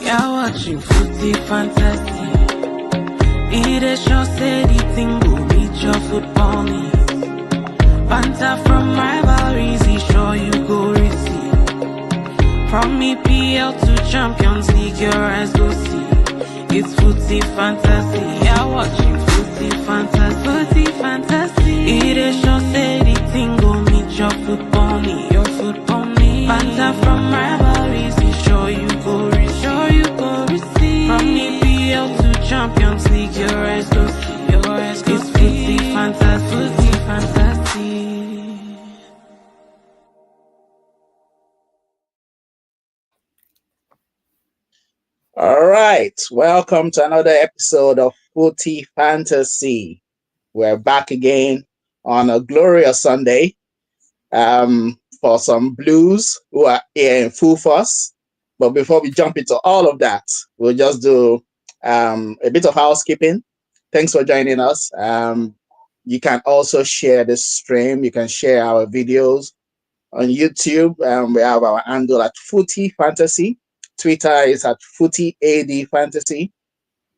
You're watching Footy Fantasy. It is your steady thing, go beat your football needs. Banter from rivalries, he sure you go receive. From EPL to Champions League, your eyes go see. It's Footy Fantasy. You're watching Footy Fantasy. Footy Fantasy. It is your steady thing, go meet your football need. Your football need. Banter from rivalries, he sure you go receive. Sure you go receive. From EPL to Champions League, your eyes go see. Your eyes go see. It's Footy Fantasy. Footy Fantasy. All right, welcome to another episode of Footy Fantasy. We're back again on a glorious Sunday for some Blues who are here in full force. But before we jump into all of that, we'll just do a bit of housekeeping. Thanks for joining us. You can also share this stream. You can share our videos on YouTube. We have our handle at Footy Fantasy. Twitter is at Footy AD Fantasy.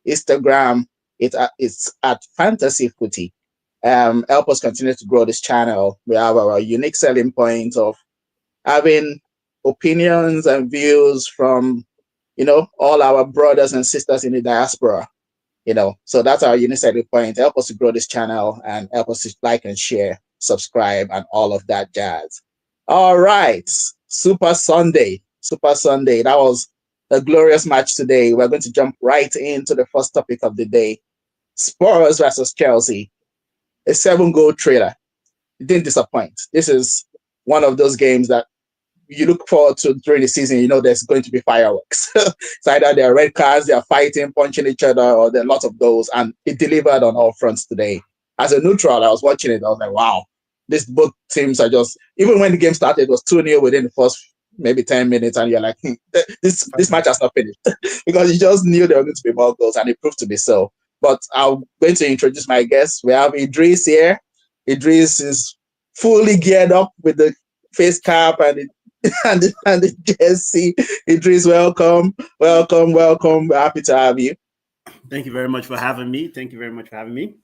Instagram it's at Fantasy Footy. Help us continue to grow this channel. We have our unique selling point of having opinions and views from all our brothers and sisters in the diaspora. So that's our unique selling point. Help us to grow this channel and help us to like and share, subscribe, and all of that jazz. All right, Super Sunday. That was a glorious match today. We're going to jump right into the first topic of the day. Spurs versus Chelsea. A 7-goal thriller. It didn't disappoint. This is one of those games that you look forward to during the season. There's going to be fireworks. It's either there are red cards, they are fighting, punching each other, or there are lots of goals. And it delivered on all fronts today. As a neutral, I was watching it. I was like, wow. Both teams are just, even when the game started, it was 2-0 within the first maybe 10 minutes, and you're like, this match has not finished because you just knew there were going to be more goals, and it proved to be so. But I'm going to introduce my guests. We have Idris here. Idris is fully geared up with the face cap and the jersey. Idris, welcome. We're happy to have you. Thank you very much for having me.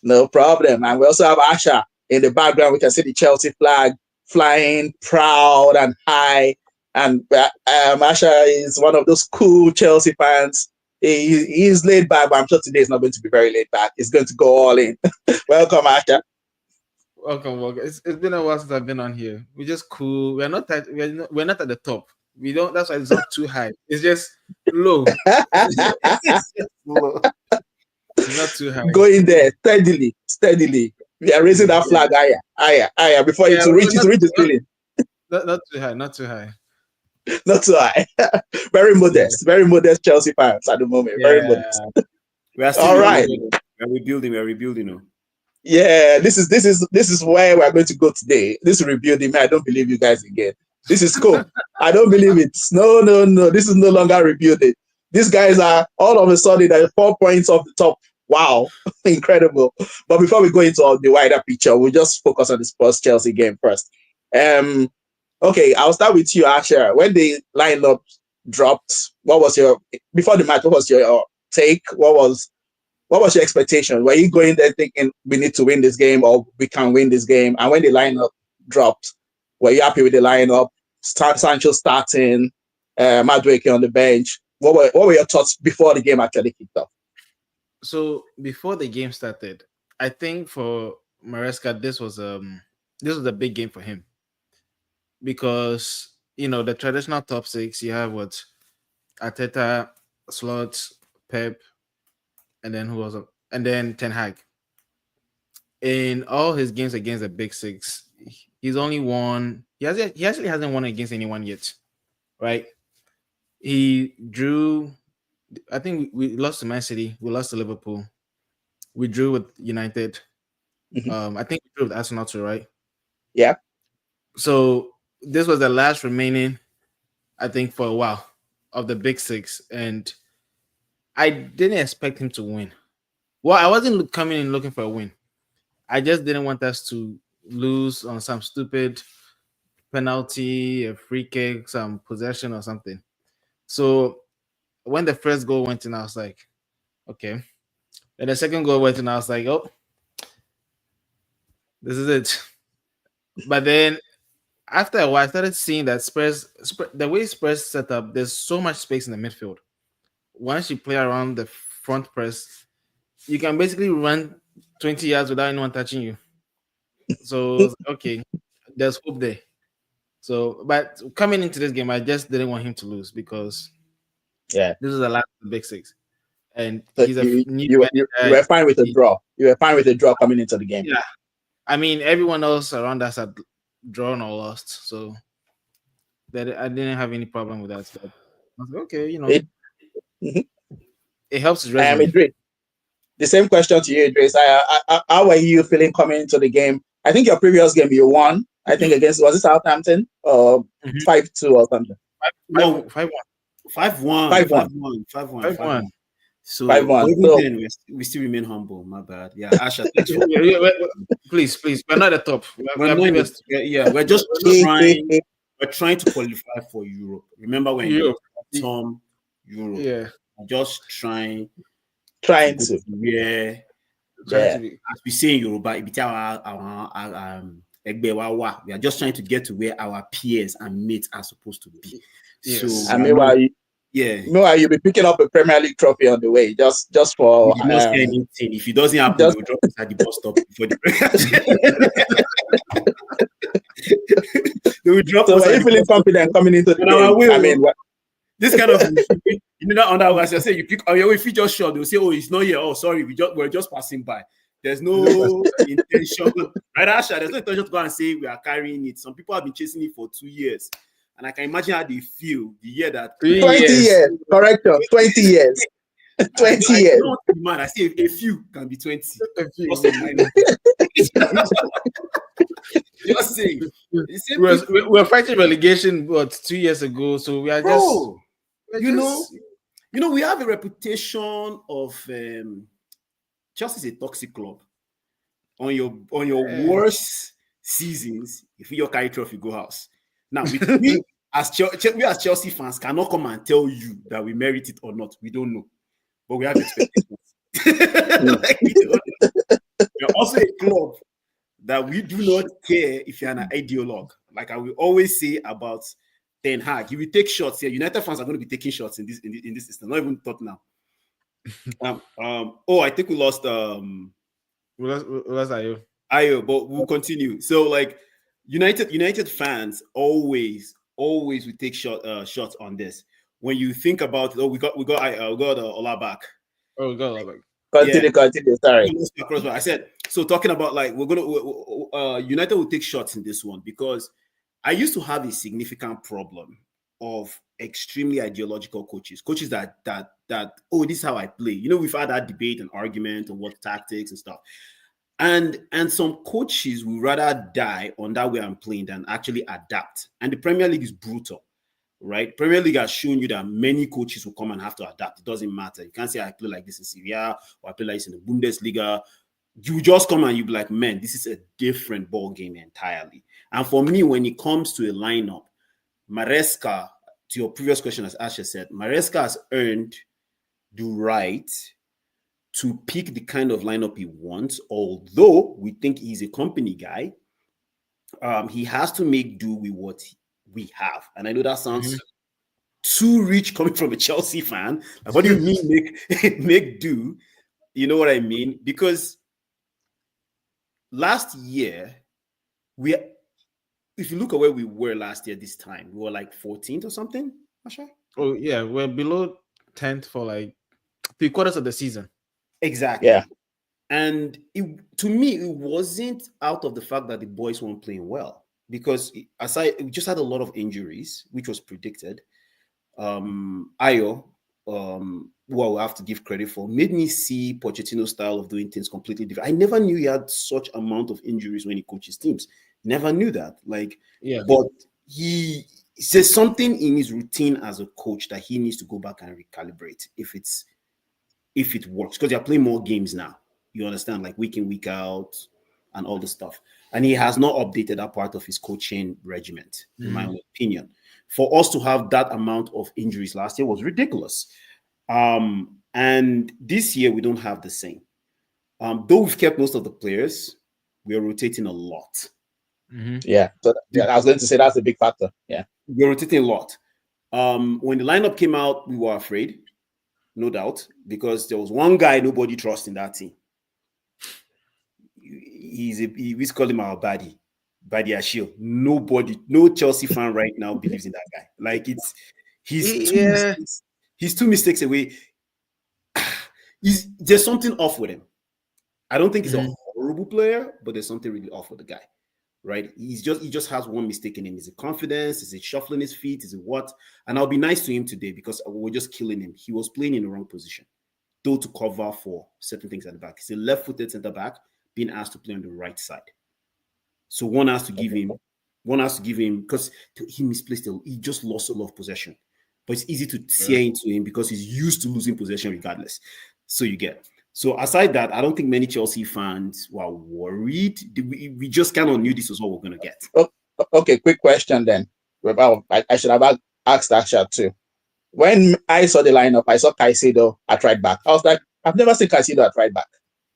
No problem. And we also have Asha in the background. We can see the Chelsea flag flying proud and high. And Asha is one of those cool Chelsea fans. He's laid back, but I'm sure today is not going to be very laid back. He's going to go all in. Welcome, Asha. Welcome. It's been a while since I've been on here. We're just cool. We're not at the top. We don't. That's why it's not too high. It's just low. It's just low. It's not too high. Going there steadily. We are raising that flag higher before it reaches the ceiling. Not too high. Not too high. Very modest Chelsea fans at the moment. Yeah. Very modest. We are still all right. We're rebuilding. Yeah, this is where we're going to go today. This rebuilding, I don't believe you guys again. This is cool. I don't believe it. No. This is no longer rebuilding. These guys are all of a sudden they're 4 points off the top. Wow, incredible. But before we go into the wider picture, we'll just focus on the Spurs Chelsea game first. Okay, I'll start with you, Asher. When the lineup dropped, before the match, what was your take? What was your expectation? Were you going there thinking we need to win this game or we can win this game? And when the lineup dropped, were you happy with the lineup? Sancho starting, Madueke on the bench. What were your thoughts before the game actually kicked off? So before the game started, I think for Maresca, this was a big game for him. Because the traditional top six, you have what Arteta, Slot, Pep, and then who was up? And then Ten Hag. In all his games against the big six, he's only won. He actually hasn't won against anyone yet, right? He drew. I think we lost to Man City. We lost to Liverpool. We drew with United. Mm-hmm. I think we drew with Arsenal too, right? Yeah. So this was the last remaining, I think, for a while of the big six, and I didn't expect him to win. Well, I wasn't coming in looking for a win. I just didn't want us to lose on some stupid penalty, a free kick, some possession or something. So when the first goal went in, I was like, okay. And the second goal went in, I was like, oh, this is it. But then after a while, I started seeing that the way Spurs set up, there's so much space in the midfield. Once you play around the front press, you can basically run 20 yards without anyone touching you. So, okay, there's hope there. So, but coming into this game, I just didn't want him to lose because this is the last of the big six. And So he's a new you were fine with a draw. You were fine with a draw coming into the game. Yeah. I mean, everyone else around us had drawn or lost. So that I didn't have any problem with that. But I was like, okay, it helps his resume. Idris, the same question to you, Idris. How were you feeling coming into the game? I think your previous game you won. I think against, was it Southampton or 5-2 or something? 5-1. So 5-1. even So, then, we still remain humble. My bad. Yeah, Asha, thanks for please. We're not at the top. We're just trying. We're trying to qualify for Europe. Remember when Europe? Europe. Yeah. We're just trying to. As we say in Yoruba, we are just trying to get to where our peers and mates are supposed to be. Yes. So, and meanwhile, you'll be picking up a Premier League trophy on the way, just for. Not say anything. If it doesn't happen, we'll drop it at the bus stop before the. They will drop. So, are you feeling confident coming into the game? I mean, this kind of I say you pick. If you just shot, they'll say, "Oh, it's not here." Oh, sorry, we're just passing by. There's no intention, right, Asha? There's no intention to go and say we are carrying it. Some people have been chasing it for 2 years, and I can imagine how they feel the year that 20 years. Correction, 20 years. 20 years. Man, I say a few can be 20. Just saying. We're fighting relegation, but 2 years ago, so we are just. We have a reputation of Chelsea is a toxic club. On your worst seasons, if you carry trophy, go house. Now we as Chelsea fans cannot come and tell you that we merit it or not. We don't know, but we have expectations. We're also a club that we do not care if you're an ideologue. Like I will always say about Ten Hag, if you take shots here, United fans are going to be taking shots in this system. Not even Tottenham. I think we lost. We lost Ayo, but we'll continue. So, like United fans always will take shots on this. When you think about, we got Ola back. Oh, we got Ola back. Continue. Sorry. I said so. Talking about like United will take shots in this one because I used to have a significant problem of extremely ideological coaches that this is how I play. We've had that debate and argument on what tactics and stuff. And some coaches will rather die on that way I'm playing than actually adapt. And the Premier League is brutal, right? Premier League has shown you that many coaches will come and have to adapt. It doesn't matter. You can't say I play like this in Serie A or I play like this in the Bundesliga. You just come and you be like, man, this is a different ball game entirely. And for me, when it comes to a lineup, Maresca, to your previous question, as Asha said, Maresca has earned the right to pick the kind of lineup he wants. Although we think he's a company guy, he has to make do with what we have. And I know that sounds too rich coming from a Chelsea fan. Like, what do you mean make do? You know what I mean? Because last year, if you look at where we were last year this time, we were like 14th or something, Asha? Oh, yeah. We're below 10th for like 3/4 of the season. Exactly. Yeah. And to me, it wasn't out of the fact that the boys weren't playing well. Because we just had a lot of injuries, which was predicted. Ayo, who I have to give credit for, made me see Pochettino's style of doing things completely different. I never knew he had such amount of injuries when he coaches teams. Never knew that. But he says something in his routine as a coach that he needs to go back and recalibrate if it works, because they're playing more games now. You understand, like week in, week out, and all the stuff. And he has not updated that part of his coaching regiment, in my own opinion. For us to have that amount of injuries last year was ridiculous. And this year we don't have the same. Though we've kept most of the players, we are rotating a lot. Yeah. So I was going to say that's a big factor. Yeah. We're rotating a lot. When the lineup came out, we were afraid, no doubt, because there was one guy nobody trusts in that team. We call him our baddie Ashil. Nobody, no Chelsea fan right now believes in that guy. Like he's two mistakes away. There's something off with him. I don't think he's a horrible player, but there's something really off with the guy, right? He just has one mistake in him. Is it confidence? Is it shuffling his feet? Is it what? And I'll be nice to him today because we're just killing him. He was playing in the wrong position, though, to cover for certain things at the back. He's a left-footed center back being asked to play on the right side. So one has to give him because he misplaced it. He just lost a lot of possession. But it's easy to tear into him because he's used to losing possession regardless. So you get. So aside that, I don't think many Chelsea fans were worried. We just kind of knew this was what we're going to get. Okay, quick question then. I should have asked that shot too. When I saw the lineup, I saw Caicedo at right back. I was like, I've never seen Caicedo at right back.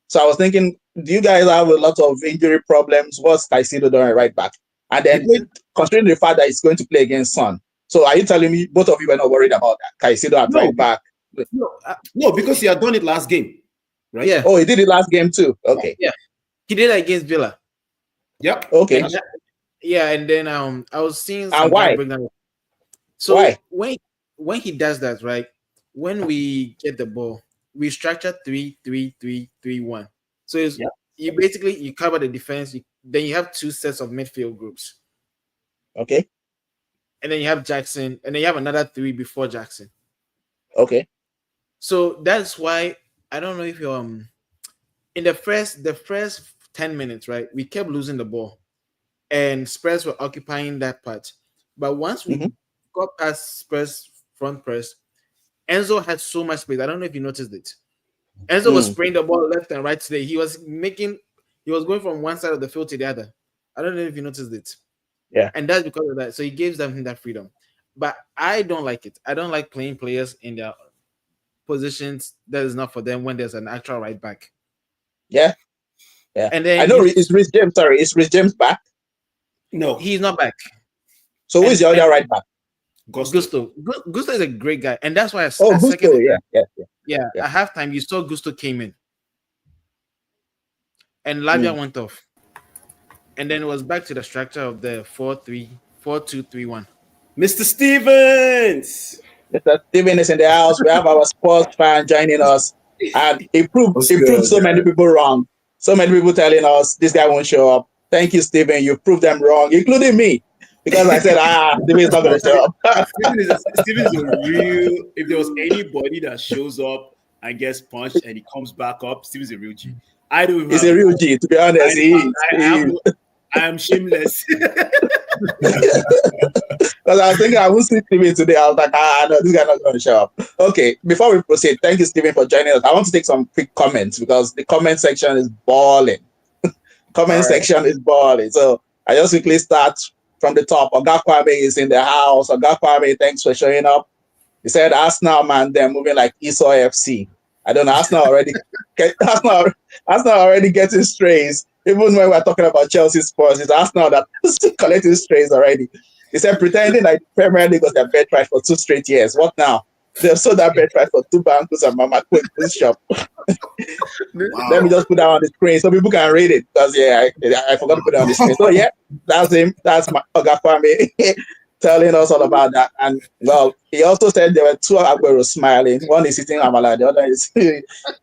So I was thinking, do you guys have a lot of injury problems? What's Caicedo doing at right back? And then considering the fact that he's going to play against Son. So are you telling me both of you were not worried about that? Caicedo at right back? No, because he had done it last game. Right? Yeah. Oh, he did it last game too. Okay. Yeah. He did it against Villa. Yep. Okay. And then I was seeing and why? So why? when he does that, right? When we get the ball, we structure 3-3-3-3-1. So you basically cover the defense. Then you have two sets of midfield groups. Okay. And then you have Jackson, and then you have another three before Jackson. Okay. So that's why I don't know if you're in the first 10 minutes, right? We kept losing the ball, and Spurs were occupying that part. But once we got past Spurs front press, Enzo had so much space. I don't know if you noticed it. Enzo was spraying the ball left and right today. He was going from one side of the field to the other. I don't know if you noticed it. Yeah. And that's because of that. So he gives them that freedom. But I don't like it. I don't like playing players in their positions that is not for them when there's an actual right back. Yeah. Yeah. And then I know it's Rhys James. Sorry, is Rhys James back? No, he's not back. So who is the other right back? Gusto. Gusto is a great guy, and that's why Gusto, yeah. At halftime, you saw Gusto came in, and Lavia went off, and then it was back to the structure of the 4-2-3-1. Mr. Stevens. Mr. Stevens is in the house. We have our sports fan joining us, and he proved so many people wrong. So many people telling us this guy won't show up. Thank you, Steven. You proved them wrong, including me. Because I said, Steven's not going to show up. Steven is a real. If there was anybody that shows up and gets punched and he comes back up, Steven's a real G. He's a real G, to be honest. I am shameless. Because I was thinking I won't see Steven today. I was like, no, this guy's not going to show up. Okay, before we proceed, thank you, Steven, for joining us. I want to take some quick comments because the comment section is balling. Section is balling. So I just quickly start from the top. Ogakwame is in the house. Ogakwame, thanks for showing up. He said, Arsenal, man, they're moving like Esau FC. I don't know. Arsenal already getting strays. Even when we're talking about Chelsea Spurs, it's Arsenal that is collecting strays already. He said, pretending like the Premier League was their bet price for 2 straight years. What now? They've sold that bet price for 2 bankers and Mama Quick shop. Wow. Let me just put that on the screen so people can read it. Because I forgot to put it on the screen. So that's him. That's my Ogafami telling us all about that. And well, he also said there were 2 Aguero smiling. One is eating amala, the other is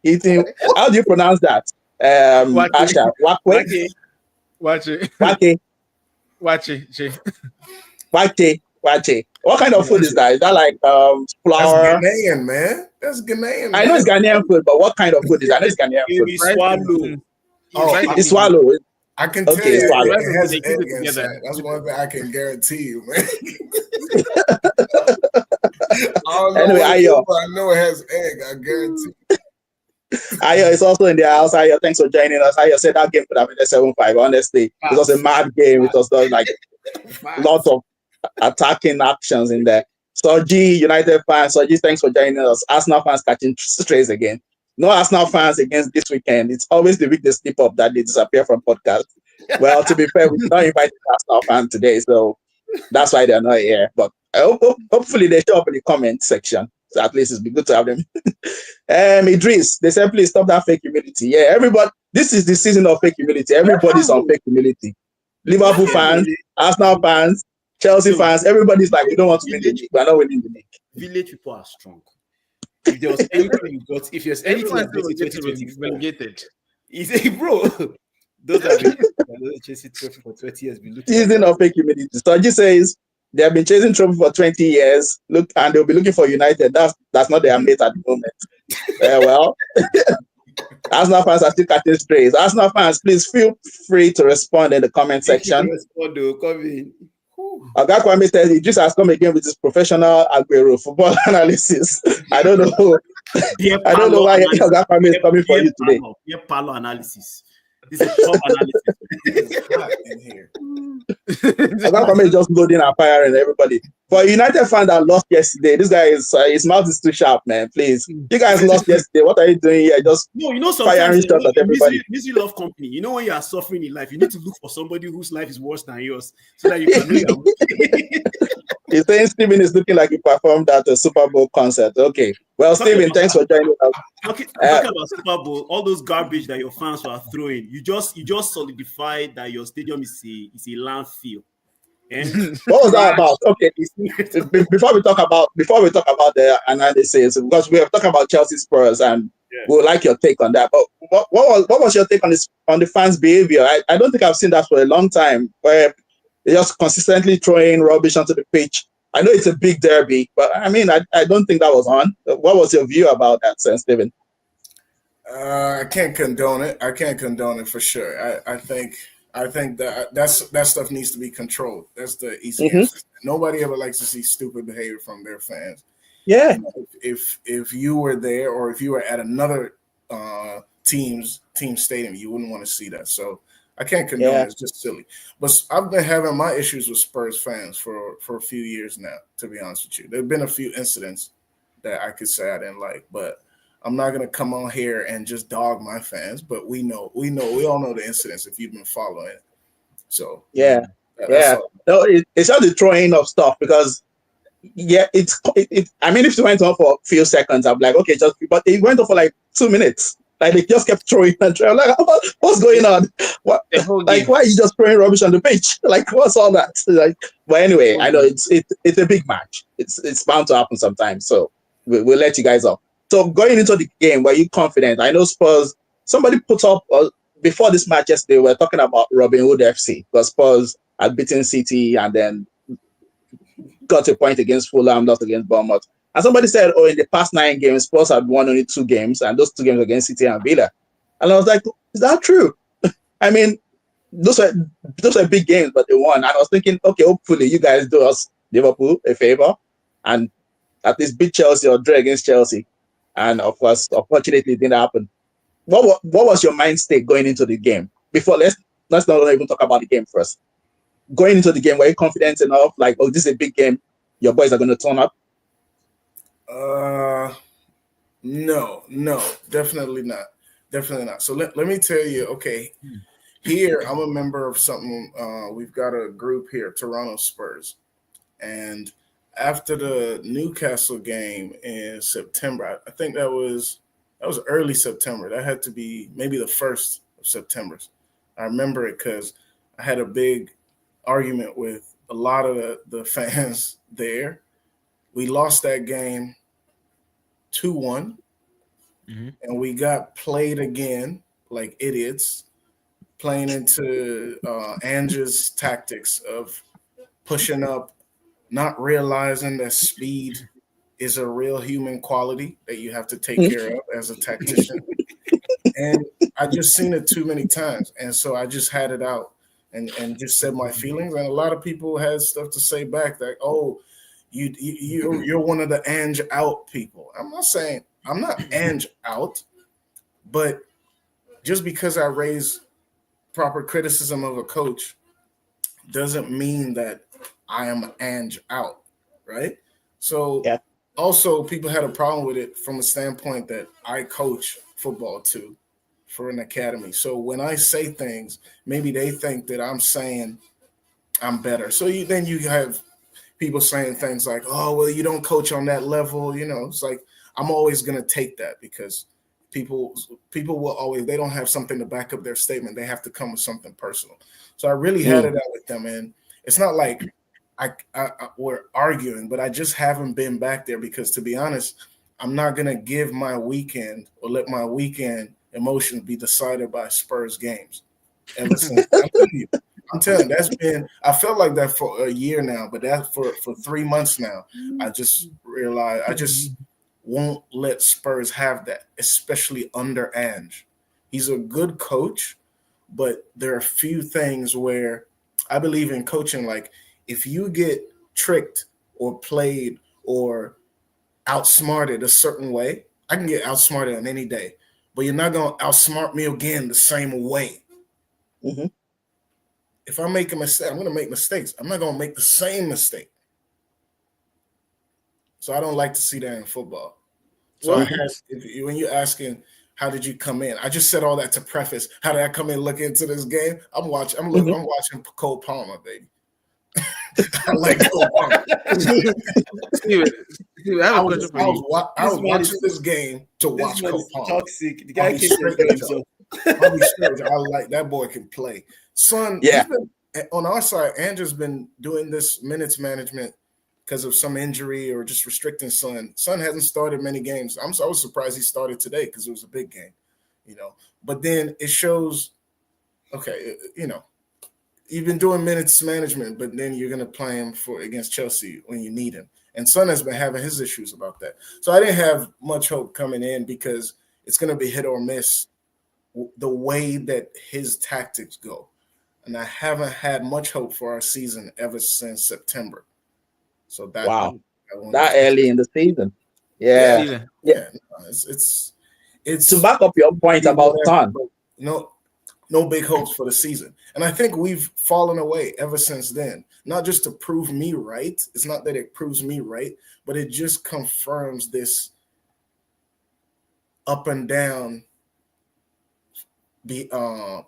eating. How do you pronounce that? Asha, Wakwe? Wache. What kind of food is that? Is that like flour? That's Ghanaian, man. That's Ghanaian. Man. I know it's Ghanaian food, but what kind of food is that? I know it's Ghanaian food. Swallow. It's swallow. I can tell you swallow. it has egg inside. That's one thing I can guarantee you, man. Anyway, I know it has egg. I guarantee. Ayo is also in the house. Ayo, thanks for joining us. Ayo said that game could have been a 7-5. Honestly, it was a mad game. It was like lots of attacking actions in there. Soji, United fans, Soji, thanks for joining us. Arsenal fans catching strays again. No Arsenal fans against this weekend. It's always the week they slip up that they disappear from podcast. Well, to be fair, we did not invite the Arsenal fan today, so that's why they're not here. But hopefully they show up in the comment section. So at least it's be good to have them. Idris, they said please stop that fake humility. Yeah, everybody, this is the season of fake humility. Everybody's on fake humility. Liverpool fans, Arsenal fans, Chelsea fans, everybody's like, we don't want to win the league. We're not winning the league. Village people are strong. If there was anything you got, if there's anything that makes it 2024, relegated. He said, bro, those are the chasing trophy for 20 years. Season of fake humility. Soji says they have been chasing trophy for 20 years. Look, and they'll be looking for United. That's not their mate at the moment. Well, Arsenal fans are still catching strays. Arsenal fans, please feel free to respond in the comment section. Oga Kwame says he just has come again with his professional Aguero football analysis. I don't know. I don't know why Oga Kwame is coming for you today. Palo analysis. This is a top analysis. It's hot in here. Oga Kwame is just loading and firing everybody. For a United fan that lost yesterday, this guy is his mouth is too sharp, man. Please, you guys lost yesterday. What are you doing here? Just firing shots at everybody. Misery love company. You know when you are suffering in life, you need to look for somebody whose life is worse than yours, so that you can know you're He's saying Steven is looking like he performed at a Super Bowl concert. Okay, well, Steven, thanks for joining us. Talking about Super Bowl, all those garbage that your fans were throwing, you just solidified that your stadium is a landfill. What was that about? Okay, before we talk about the analysis, because we have talked about Chelsea Spurs, and we would like your take on that. But what was your take on the fans' behavior? I don't think I've seen that for a long time, where they're just consistently throwing rubbish onto the pitch. I know it's a big derby, but I mean, I don't think that was on. What was your view about that, Stephen? I can't condone it. I can't condone it for sure. I think that stuff needs to be controlled. That's the easy answer. Nobody ever likes to see stupid behavior from their fans. Yeah. If you were there, or if you were at another team stadium, you wouldn't want to see that. So I can't condone it. It's just silly. But I've been having my issues with Spurs fans for a few years now, to be honest with you. There have been a few incidents that I could say I didn't like, but I'm not gonna come on here and just dog my fans, but we all know the incidents if you've been following it. So no, it's just the throwing of stuff, because I mean, if it went on for a few seconds, I'm like, okay, but it went on for like 2 minutes. Like they just kept throwing and throwing. I'm like, what's going on? What? Like, why are you just throwing rubbish on the pitch? Like, what's all that? Like, but anyway, I know it's a big match. It's bound to happen sometimes. So we'll let you guys off. So going into the game, were you confident? I know Spurs. Somebody put up before this match yesterday. We were talking about Robinhood FC, because Spurs had beaten City and then got a point against Fulham, lost against Bournemouth. And somebody said, in the past 9 games, Spurs had won only 2 games, and those 2 games against City and Villa. And I was like, is that true? I mean, those were big games, but they won. And I was thinking, okay, hopefully you guys do us, Liverpool, a favor and at least beat Chelsea or draw against Chelsea. And of course, unfortunately, it didn't happen. What was your mind state going into the game? Before let's not even talk about the game first. Going into the game, were you confident enough? Like, this is a big game. Your boys are going to turn up. No, definitely not. So let me tell you. Okay, here I'm a member of something. We've got a group here, Toronto Spurs, and after the Newcastle game in September, I think that was early September. That had to be maybe the 1st of September. I remember it because I had a big argument with a lot of the fans there. We lost that game 2-1, and we got played again like idiots, playing into Ange's tactics of pushing up, not realizing that speed is a real human quality that you have to take care of as a tactician. And I just seen it too many times. And so I just had it out and just said my feelings. And a lot of people had stuff to say back that, you're one of the Ange out people. I'm not saying I'm not Ange out, but just because I raise proper criticism of a coach doesn't mean that I am Ange out, right? So Yeah. also people had a problem with it from a standpoint that I coach football too for an academy. So when I say things, maybe they think that I'm saying I'm better. So then you have people saying things like, "Oh, well, you don't coach on that level." It's like I'm always gonna take that because people will always, they don't have something to back up their statement. They have to come with something personal. So I really had it out with them, and it's not like we're arguing, but I just haven't been back there because, to be honest, I'm not gonna give my weekend or let my weekend emotions be decided by Spurs games. Ever since I'm telling you, that's been, I felt like that for a year now, but that for 3 months now, I just realized I just won't let Spurs have that, especially under Ange. He's a good coach, but there are a few things where I believe in coaching. Like if you get tricked or played or outsmarted a certain way, I can get outsmarted on any day, but you're not going to outsmart me again the same way. Mm-hmm. If I make a mistake, I'm going to make mistakes. I'm not going to make the same mistake. So I don't like to see that in football. So when you're asking, how did you come in? I just said all that to preface. How did I come in looking into this game? I'm watching Cole Palmer, baby. I like Cole Palmer. Steven, I have a question for you. I was watching this game to watch Cole Palmer. Toxic. The guy can't enjoy himself. I'll be straight. I like that boy can play. Son, Yeah. On our side, Andrew's been doing this minutes management because of some injury or just restricting Son. Son hasn't started many games. I was surprised he started today because it was a big game, But then it shows, okay, you've been doing minutes management, but then you're going to play him against Chelsea when you need him. And Son has been having his issues about that. So I didn't have much hope coming in because it's going to be hit or miss the way that his tactics go. And I haven't had much hope for our season ever since September. So that that early in the season. Yeah. It's to back up your point about Son. No big hopes for the season. And I think we've fallen away ever since then. Not just to prove me right. It's not that it proves me right, but it just confirms this up and down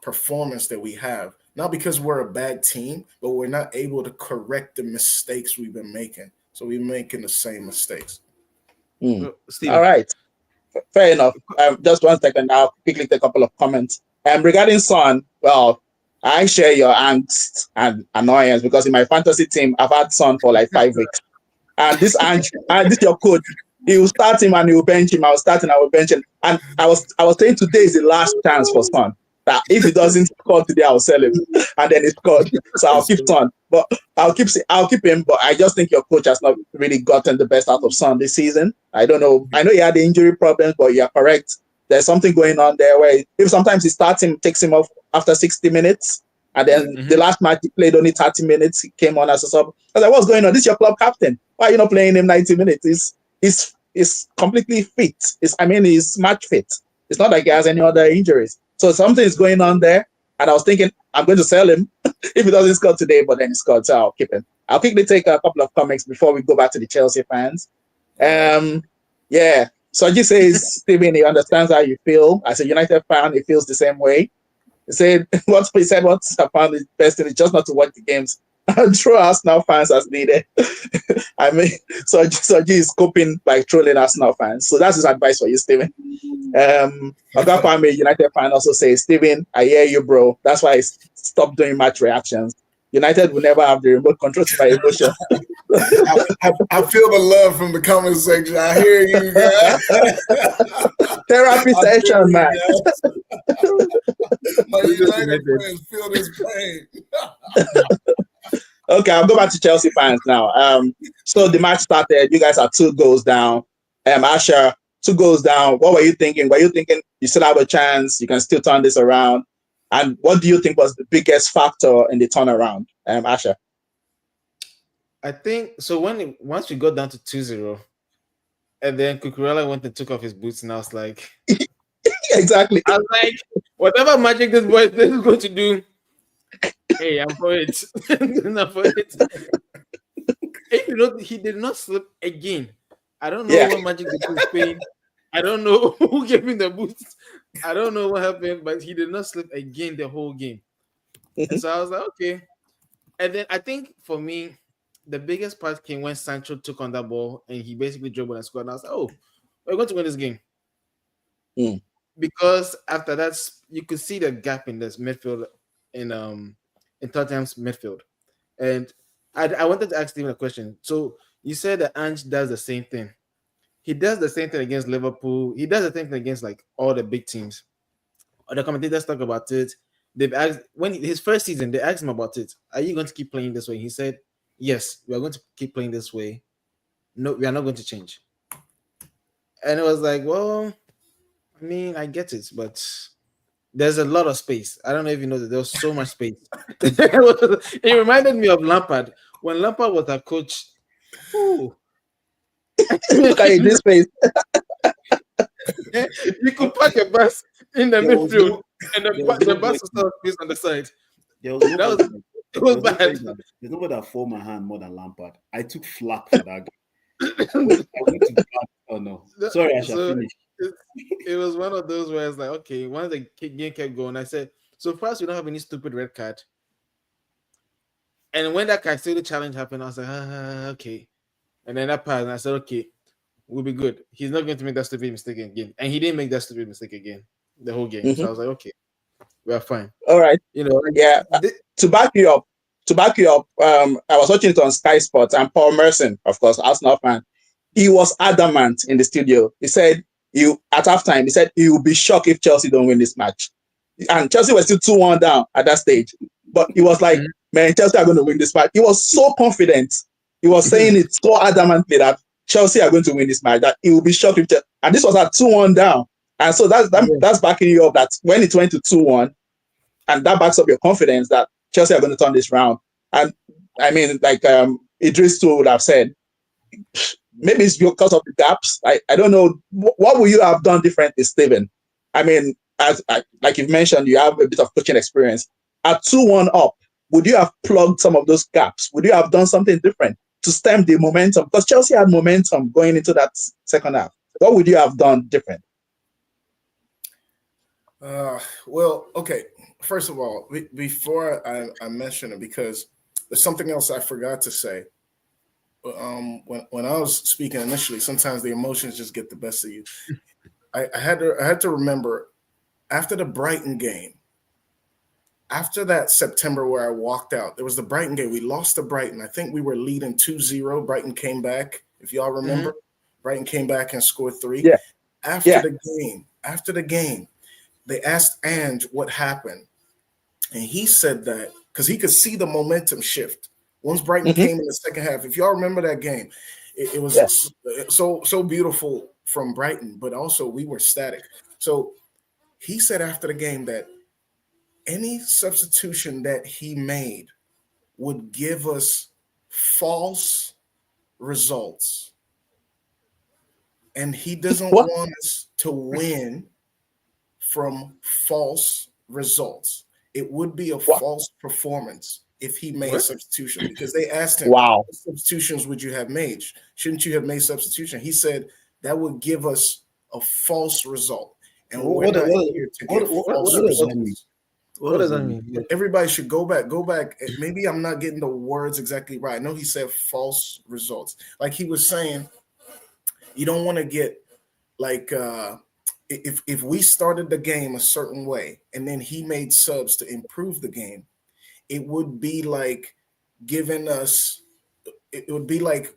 performance that we have. Not because we're a bad team, but we're not able to correct the mistakes we've been making. So we're making the same mistakes. All right. Fair enough. Just 1 second. I'll quickly take a couple of comments. Regarding Son, well, I share your angst and annoyance because in my fantasy team, I've had Son for like 5 weeks. And this your coach. He will start him and he will bench him. I will start and I will bench him. And I was saying today is the last chance for Son. That if he doesn't score today, I'll sell him. And then he scored. So I'll keep Son. But I'll keep him. But I just think your coach has not really gotten the best out of Son this season. I don't know. I know he had the injury problems, but you're correct. There's something going on there where if sometimes he starts him, takes him off after 60 minutes. And then the last match he played only 30 minutes. He came on as a sub. I was like, what's going on? This is your club captain. Why are you not playing him 90 minutes? He's completely fit. He's match fit. It's not like he has any other injuries. So something is going on there. And I was thinking, I'm going to sell him if he doesn't score today, but then he scored, so I'll keep him. I'll quickly take a couple of comments before we go back to the Chelsea fans. Soji says, Steven, he understands how you feel. As a United fan, he feels the same way. He said, what I found the best thing is just not to watch the games and throw Arsenal fans as needed. Soji is coping by trolling Arsenal fans. So that's his advice for you, Steven. Ogapame, United fan, also says, Steven, I hear you, bro. That's why I stopped doing match reactions. United will never have the remote control to my emotion. I feel the love from the comment section. I hear you, guys. Therapy session, man. My United friends feel this pain. Okay, I'll go back to Chelsea fans now. So the match started. You guys are 2 goals down. Asher, 2 goals down. What were you thinking? Were you thinking you still have a chance? You can still turn this around? And what do you think was the biggest factor in the turnaround, Asher? I think so. Once we got down to 2-0, and then Cucurella went and took off his boots, and I was like, exactly. I was like, whatever magic this is going to do, hey, I'm for it. I'm for it. he did not slip again. I don't know Yeah. what magic they did in Spain. I don't know who gave him the boost. I don't know what happened, but he did not slip again the whole game. And so I was like, okay. And then I think for me, the biggest part came when Sancho took on that ball and he basically dribbled and scored. And I was like, oh, we're going to win this game. Mm. Because after that, you could see the gap in this midfield in Tottenham's midfield. And I wanted to ask Steven a question. So you said that Ange does the same thing. He does the same thing against Liverpool. He does the same thing against like all the big teams. Or the commentators talk about it. They've asked when his first season, they asked him about it. Are you going to keep playing this way? He said, yes, we are going to keep playing this way. No, we are not going to change. And it was like, well, I mean, I get it, but there's a lot of space. I don't know if you know that there was so much space. It reminded me of Lampard. When Lampard was a coach, ooh. Look at this face. You could park a bus in the midfield and the bus was not space on the side. It was bad. There's nobody that fold my hand more than Lampard. I took flak for that game. Oh no. Sorry, I shall finish. It was one of those where it's like, okay, once the game kept going, I said, so first we don't have any stupid red card. And when that Caicedo challenge happened, I was like, okay. And then that passed, and I said, okay, we'll be good. He's not going to make that stupid mistake again. And he didn't make that stupid mistake again the whole game. Mm-hmm. So I was like, okay, we are fine. All right. You know, yeah. To back you up, I was watching it on Sky Sports, and Paul Merson, of course, Arsenal fan, he was adamant in the studio. He said, at halftime, he said he would be shocked if Chelsea don't win this match. And Chelsea was still 2-1 down at that stage. But he was like, man, Chelsea are going to win this match. He was so confident. He was saying it so adamantly that Chelsea are going to win this match, that he will be shocked if Chelsea. And this was at 2-1 down. And so that's backing you up that when it went to 2-1, and that backs up your confidence that Chelsea are going to turn this round. And I mean, like Idris too would have said, maybe it's because of the gaps. I don't know. What would you have done differently, Stephen? I mean, like you've mentioned, you have a bit of coaching experience. At 2-1 up, would you have plugged some of those gaps? Would you have done something different to stem the momentum? Because Chelsea had momentum going into that second half. What would you have done different? Well, okay. First of all, before I mention it, because there's something else I forgot to say. When I was speaking initially, sometimes the emotions just get the best of you. I had to remember after the Brighton game, after that September where I walked out, there was the Brighton game. We lost to Brighton. I think we were leading 2-0. Brighton came back. If y'all remember, Brighton came back and scored 3. Yeah. After the game, they asked Ange what happened. And he said that because he could see the momentum shift. Once Brighton came in the second half, if y'all remember that game, it was so beautiful from Brighton, but also we were static. So he said after the game that any substitution that he made would give us false results. And he doesn't want us to win from false results. It would be a false performance if he made a substitution, because they asked him, what substitutions would you have made? Shouldn't you have made substitution? He said that would give us a false result. And we're not here to get false results. What does that mean? Everybody should go back. Maybe I'm not getting the words exactly right. I know he said false results. Like he was saying, you don't want to get like if we started the game a certain way and then he made subs to improve the game, it would be like giving us, it would be like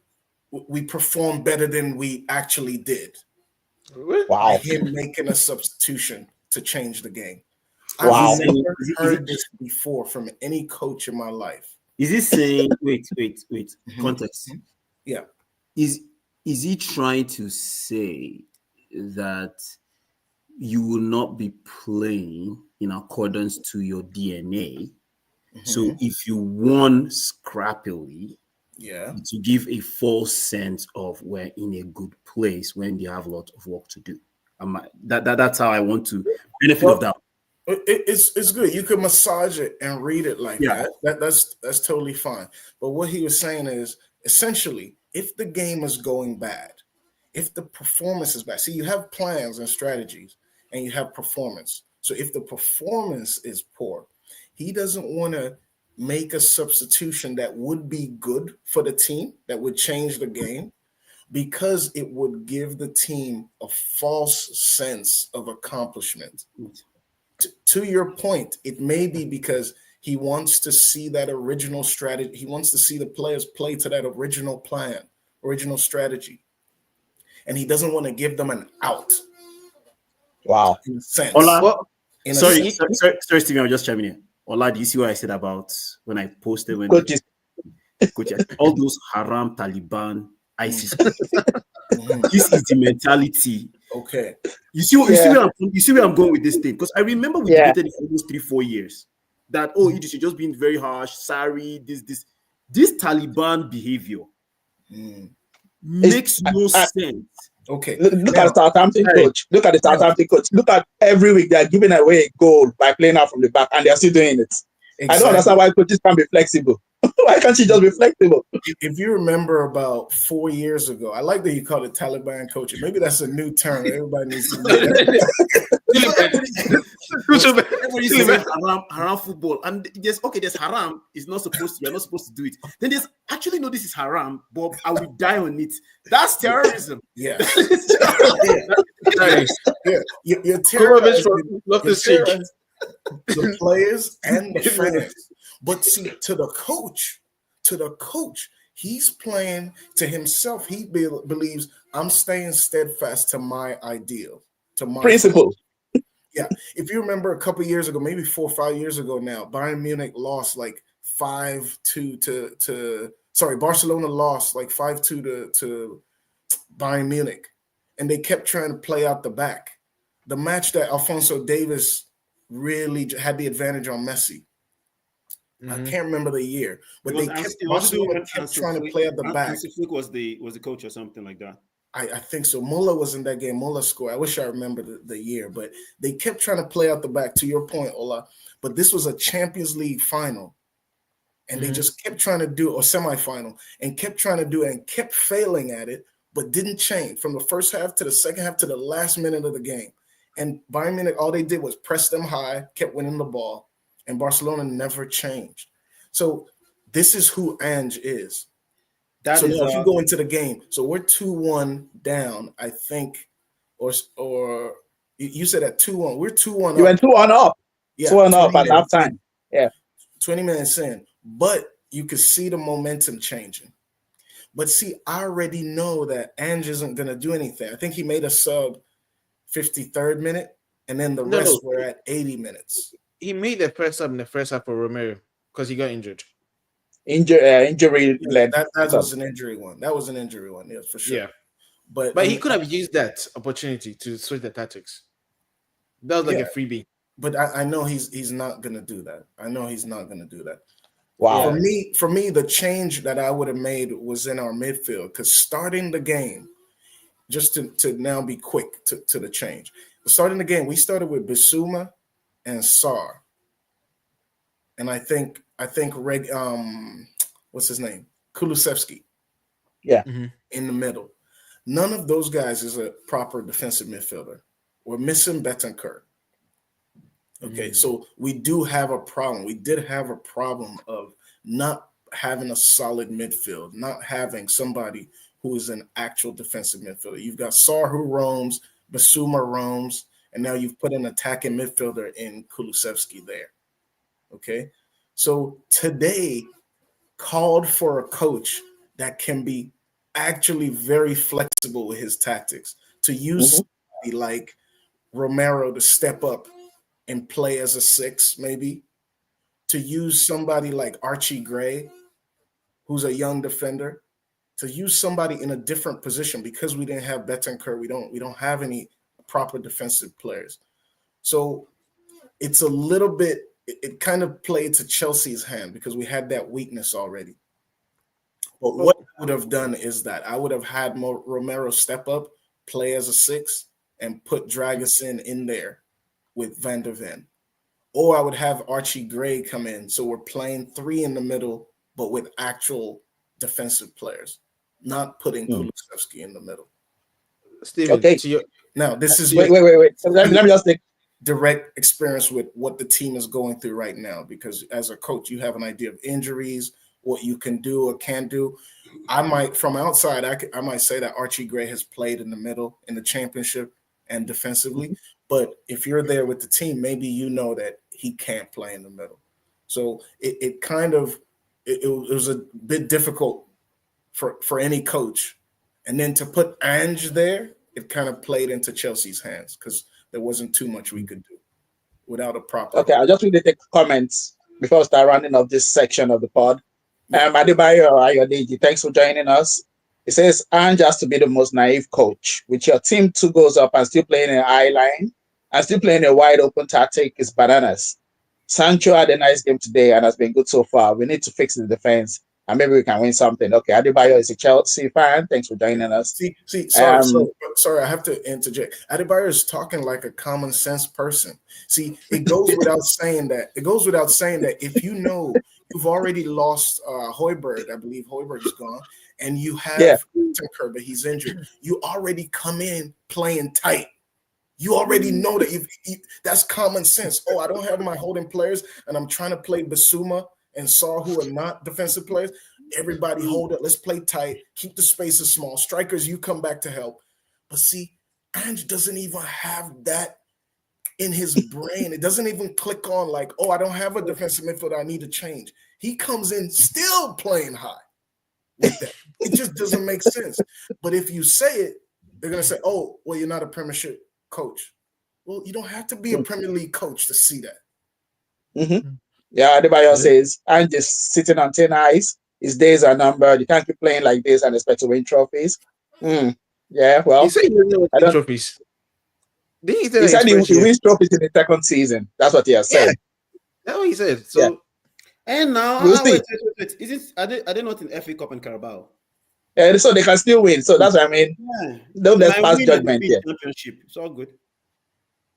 we performed better than we actually did. Wow. By him making a substitution to change the game. Wow. I've never heard this before from any coach in my life. Is he saying, wait, context? Yeah. Is he trying to say that you will not be playing in accordance to your DNA? So if you won scrappily, to give a false sense of we're in a good place when you have a lot of work to do. That's how I want to benefit of that. It's good. You can massage it and read it like that. That's totally fine. But what he was saying is Essentially, if the game is going bad, if the performance is bad, see, you have plans and strategies and you have performance. So if the performance is poor, he doesn't want to make a substitution that would be good for the team, that would change the game, because it would give the team a false sense of accomplishment. To your point, it may be because he wants to see that original strategy. He wants to see the players play to that original plan, original strategy. And he doesn't want to give them an out. Wow. In a sense. Ola, Well, sorry, Stephen, I was just chiming in. Ola, do you see what I said about when I posted when Coaches. all those haram Taliban ISIS? This is the mentality. Okay. You see where I'm going with this thing? Because I remember we debated it for almost 3-4 years. That Idris, you're just being very harsh, sorry, this Taliban behavior makes no sense. Okay. Look at the Southampton coach. Look at the Southampton coach. Look at every week they're giving away a goal by playing out from the back, and they're still doing it. Exactly. I don't understand why coaches can't be flexible. Why can't she just be flexible? If you remember about 4 years ago, I like that you called it Taliban coaching. Maybe that's a new term. Everybody needs to know that. Everybody says haram football, and there's haram. It's not supposed to. You're not supposed to do it. Then there's actually no. This is haram, but I will die on it. That's terrorism. Yeah. You're terrorizing the players and the fans. But see, to the coach, he's playing to himself. He believes I'm staying steadfast to my ideal, to my principle. Yeah. If you remember a couple years ago, maybe 4 or 5 years ago now, Bayern Munich lost like 5-2 to Barcelona lost like 5-2 to Bayern Munich. And they kept trying to play out the back. The match that Alphonso Davies really had the advantage on Messi. I can't remember the year, but Barcelona kept trying to play at the back. Hansi Flick was the coach or something like that. I think so. Muller was in that game. Muller scored. I wish I remember the year, but they kept trying to play out the back, to your point, Ola. But this was a Champions League final, and they just kept trying to do, or semifinal, and kept trying to do it and kept failing at it, but didn't change from the first half to the second half to the last minute of the game. And Bayern Munich, all they did was press them high, kept winning the ball, and Barcelona never changed. So this is who Ange is. If you go into the game, so we're 2-1 down, I think, or you said at 2-1. We're 2-1 up. You went 2-1 up. Yeah, 2-1 up at halftime. Yeah. 20 minutes in. But you could see the momentum changing. But see, I already know that Ange isn't going to do anything. I think he made a sub 53rd minute, and then the rest were at 80 minutes. He made the first sub in the first half for Romero because he got injured. Injury led. That was an injury one. That was an injury one, yes, for sure. Yeah. But he could have used that opportunity to switch the tactics. That was like a freebie. But I know he's not gonna do that. I know he's not gonna do that. Wow. For me, the change that I would have made was in our midfield, because starting the game, just to now be quick to the change. Starting the game, we started with Bissouma and Sarr. And I think what's his name? Kulusevski. Yeah. In the middle. None of those guys is a proper defensive midfielder. We're missing Betancourt. Okay, so we do have a problem. We did have a problem of not having a solid midfield, not having somebody who is an actual defensive midfielder. You've got Sarr who roams, Bissouma roams, and now you've put an attacking midfielder in Kulusevski there. Okay, so today called for a coach that can be actually very flexible with his tactics, to use somebody like Romero to step up and play as a 6, maybe, to use somebody like Archie Gray, who's a young defender, to use somebody in a different position, because we didn't have Betancourt, we don't have any proper defensive players. So it's a little bit, it kind of played to Chelsea's hand because we had that weakness already. But what I would have done is that I would have had Romero step up, play as a 6, and put Dragusin in there with Van der Ven. Or I would have Archie Gray come in. So we're playing 3 in the middle, but with actual defensive players, not putting Kulusevski in the middle. Steven, Okay. Now, this is wait. Let me just take direct experience with what the team is going through right now, because as a coach, you have an idea of injuries, what you can do or can't do. I might, from outside, I might say that Archie Gray has played in the middle in the championship and defensively. But if you're there with the team, maybe you know that he can't play in the middle. So it was a bit difficult for any coach. And then to put Ange there, it kind of played into Chelsea's hands because there wasn't too much we could do without a proper. Okay, I'll just really take comments before I start rounding off this section of the pod. Adebayo Ayodeji, thanks for joining us. It says Ange has to be the most naive coach. With your team 2 goals up and still playing an eye line and still playing a wide open tactic is bananas. Sancho had a nice game today and has been good so far. We need to fix the defense and maybe we can win something. Okay, Adebayo is a Chelsea fan. Thanks for joining us. Sorry, I have to interject. Adebayo is talking like a common sense person. See, it goes without saying that. It goes without saying that if you know you've already lost Højbjerg, I believe Højbjerg is gone, and you have Tinker, but he's injured. You already come in playing tight. You already know that that's common sense. Oh, I don't have my holding players, and I'm trying to play Basuma and Saar, who are not defensive players. Everybody hold it. Let's play tight. Keep the spaces small. Strikers, you come back to help. But see, Ange doesn't even have that in his brain. It doesn't even click on like, oh, I don't have a defensive midfielder. I need to change. He comes in still playing high with that. It just doesn't make sense. But if you say it, they're going to say, oh, well, you're not a Premiership coach. Well, you don't have to be a Premier League coach to see that. Mm-hmm. Yeah, Adebayo says, I'm just sitting on 10 eyes. His days are numbered. You can't keep playing like this and expect to win trophies. Yeah, well, he said he doesn't win trophies. He said he wins trophies in the second season. That's what he has said. That's what he said. So, and now, wait. Are they not in FA Cup and Carabao? Yeah, so they can still win. So that's what I mean. Don't let pass judgment here. Championship. It's all good.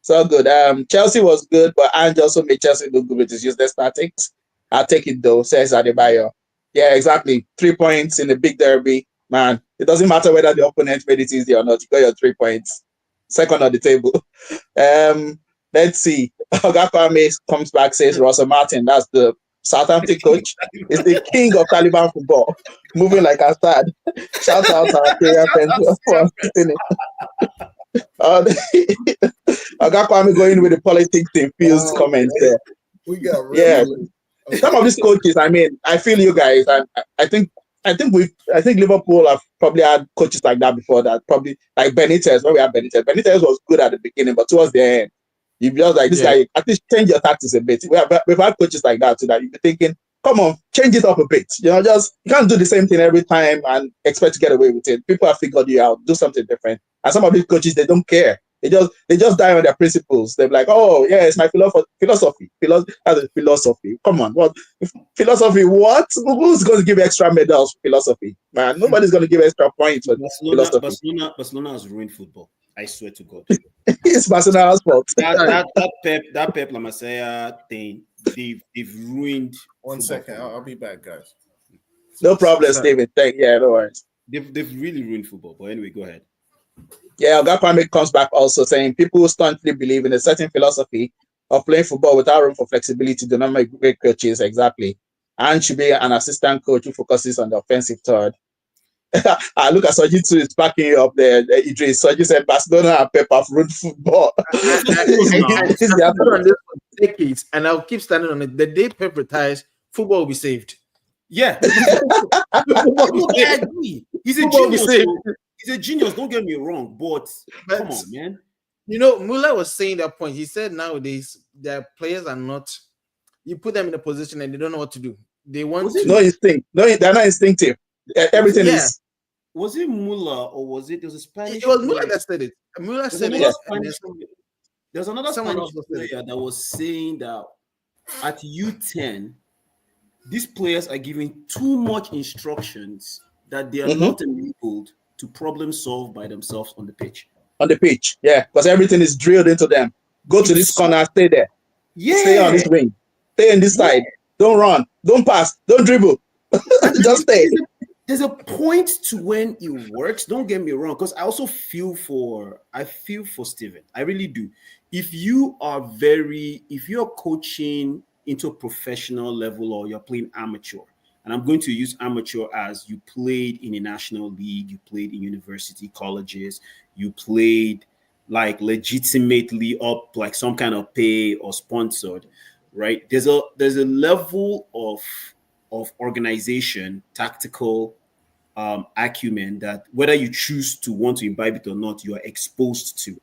So good. Chelsea was good, but Ange also made Chelsea look good with his useless tactics. I'll take it though, says Adebayo. Yeah, exactly. 3 points in the big derby. Man, it doesn't matter whether the opponent made it easy or not. You got your 3 points. Second on the table. Let's see. Ogakwame comes back, says Russell Martin, that's the Southampton coach, is the king of Taliban football. Moving like a stud. Shout out to our player for sitting in. Ogakwame going with the politics infused comments there. We got really some of these coaches, I mean, I feel you guys, and I think Liverpool have probably had coaches like that before. That probably like Benitez. When we had Benitez, Benitez was good at the beginning, but towards the end, you just like this guy. At least change your tactics a bit. We've had coaches like that too. That you'd be thinking, come on, change it up a bit. Just you can't do the same thing every time and expect to get away with it. People have figured you out. Do something different. And some of these coaches, they don't care. They just die on their principles. They're like, oh yeah, it's my philosophy. Philosophy. Come on, what philosophy? What? Who's going to give extra medals for philosophy? Man, nobody's going to give extra points for philosophy. Barcelona has ruined football. I swear to God. It's Barcelona's fault. that Pep La Masia thing, they've ruined. One second, I'll be back, guys. No problem, Steven. No worries. They've really ruined football. But anyway, go ahead. Yeah, Ogakwame comes back also saying people staunchly believe in a certain philosophy of playing football without room for flexibility do not make great coaches. Exactly. And should be an assistant coach who focuses on the offensive third. I look at Soji too, is backing you up there. Idris. Soji said Barcelona and Pep have ruined football. I stood on this for decades, and I'll keep standing on it. The day Pep retires, football will be saved. Yeah. I agree. He's a genius. He's a genius, don't get me wrong, but come on, man. Muller was saying that point. He said nowadays their players are not, you put them in a position and they don't know what to do. They want to. No instinct. No, they're not instinctive. Everything is. Was it Muller or was it a Spanish? It was Muller that said it. Muller said it. There's another Spanish player that was saying that at U10, these players are giving too much instructions that they are not enabled to problem solve by themselves on the pitch. On the pitch, yeah, because everything is drilled into them. Go to this corner, stay there. Yeah. Stay on this wing. Stay on this side. Don't run. Don't pass. Don't dribble. Just stay. there's a point to when it works. Don't get me wrong, because I also feel for Steven. I really do. If you're coaching into a professional level or you're playing amateur, and I'm going to use amateur as you played in a national league, you played in university colleges, you played like legitimately up like some kind of pay or sponsored, right? There's a level of organization, tactical acumen that whether you choose to want to imbibe it or not, you are exposed to.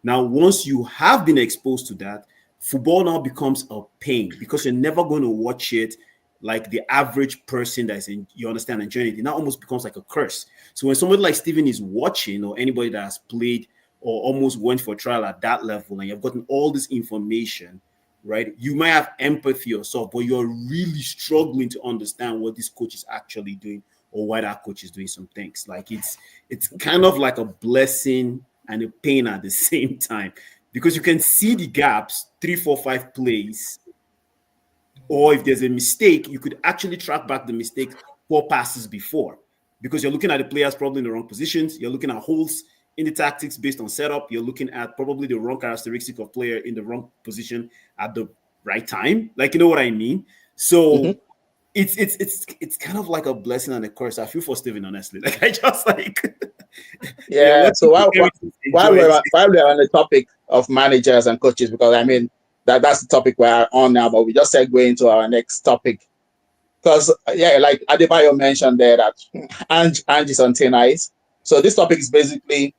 Now, once you have been exposed to that, football now becomes a pain because you're never going to watch it like the average person that's in, you understand, enjoying it. It now almost becomes like a curse. So when somebody like Steven is watching, or anybody that has played or almost went for a trial at that level, and you've gotten all this information, right? You might have empathy yourself, but you're really struggling to understand what this coach is actually doing or why that coach is doing some things. Like it's kind of like a blessing and a pain at the same time, because you can see the gaps 3, 4, 5 plays, or if there's a mistake, you could actually track back the mistake 4 passes before, because you're looking at the players probably in the wrong positions. You're looking at holes in the tactics based on setup. You're looking at probably the wrong characteristic of player in the wrong position at the right time. Like, you know what I mean? So it's kind of like a blessing and a curse. I feel for Steven, honestly. Like I just like Yeah. So while we're on the topic of managers and coaches, because I mean that's the topic we're on now, but we just segue into our next topic. Because like Adebayo mentioned there that Ange is on thin ice. So this topic is basically,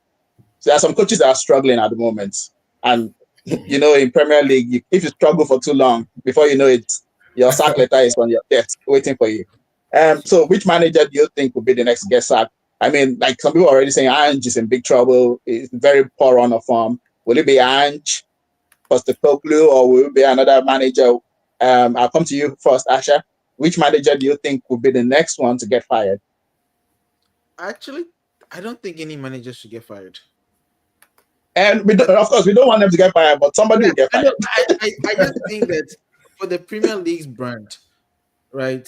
there are some coaches that are struggling at the moment, and in Premier League, if you struggle for too long, before you know it, your sack letter is on your desk waiting for you. So which manager do you think will be the next get sacked? I mean, like some people are already saying Ange is in big trouble. It's very poor run of form. Will it be Ange, Postecoglou, or will it be another manager? I'll come to you first, Asha. Which manager do you think will be the next one to get fired? Actually, I don't think any manager should get fired. And of course, we don't want them to get fired, but somebody will get fired. I just think that for the Premier League's brand, right,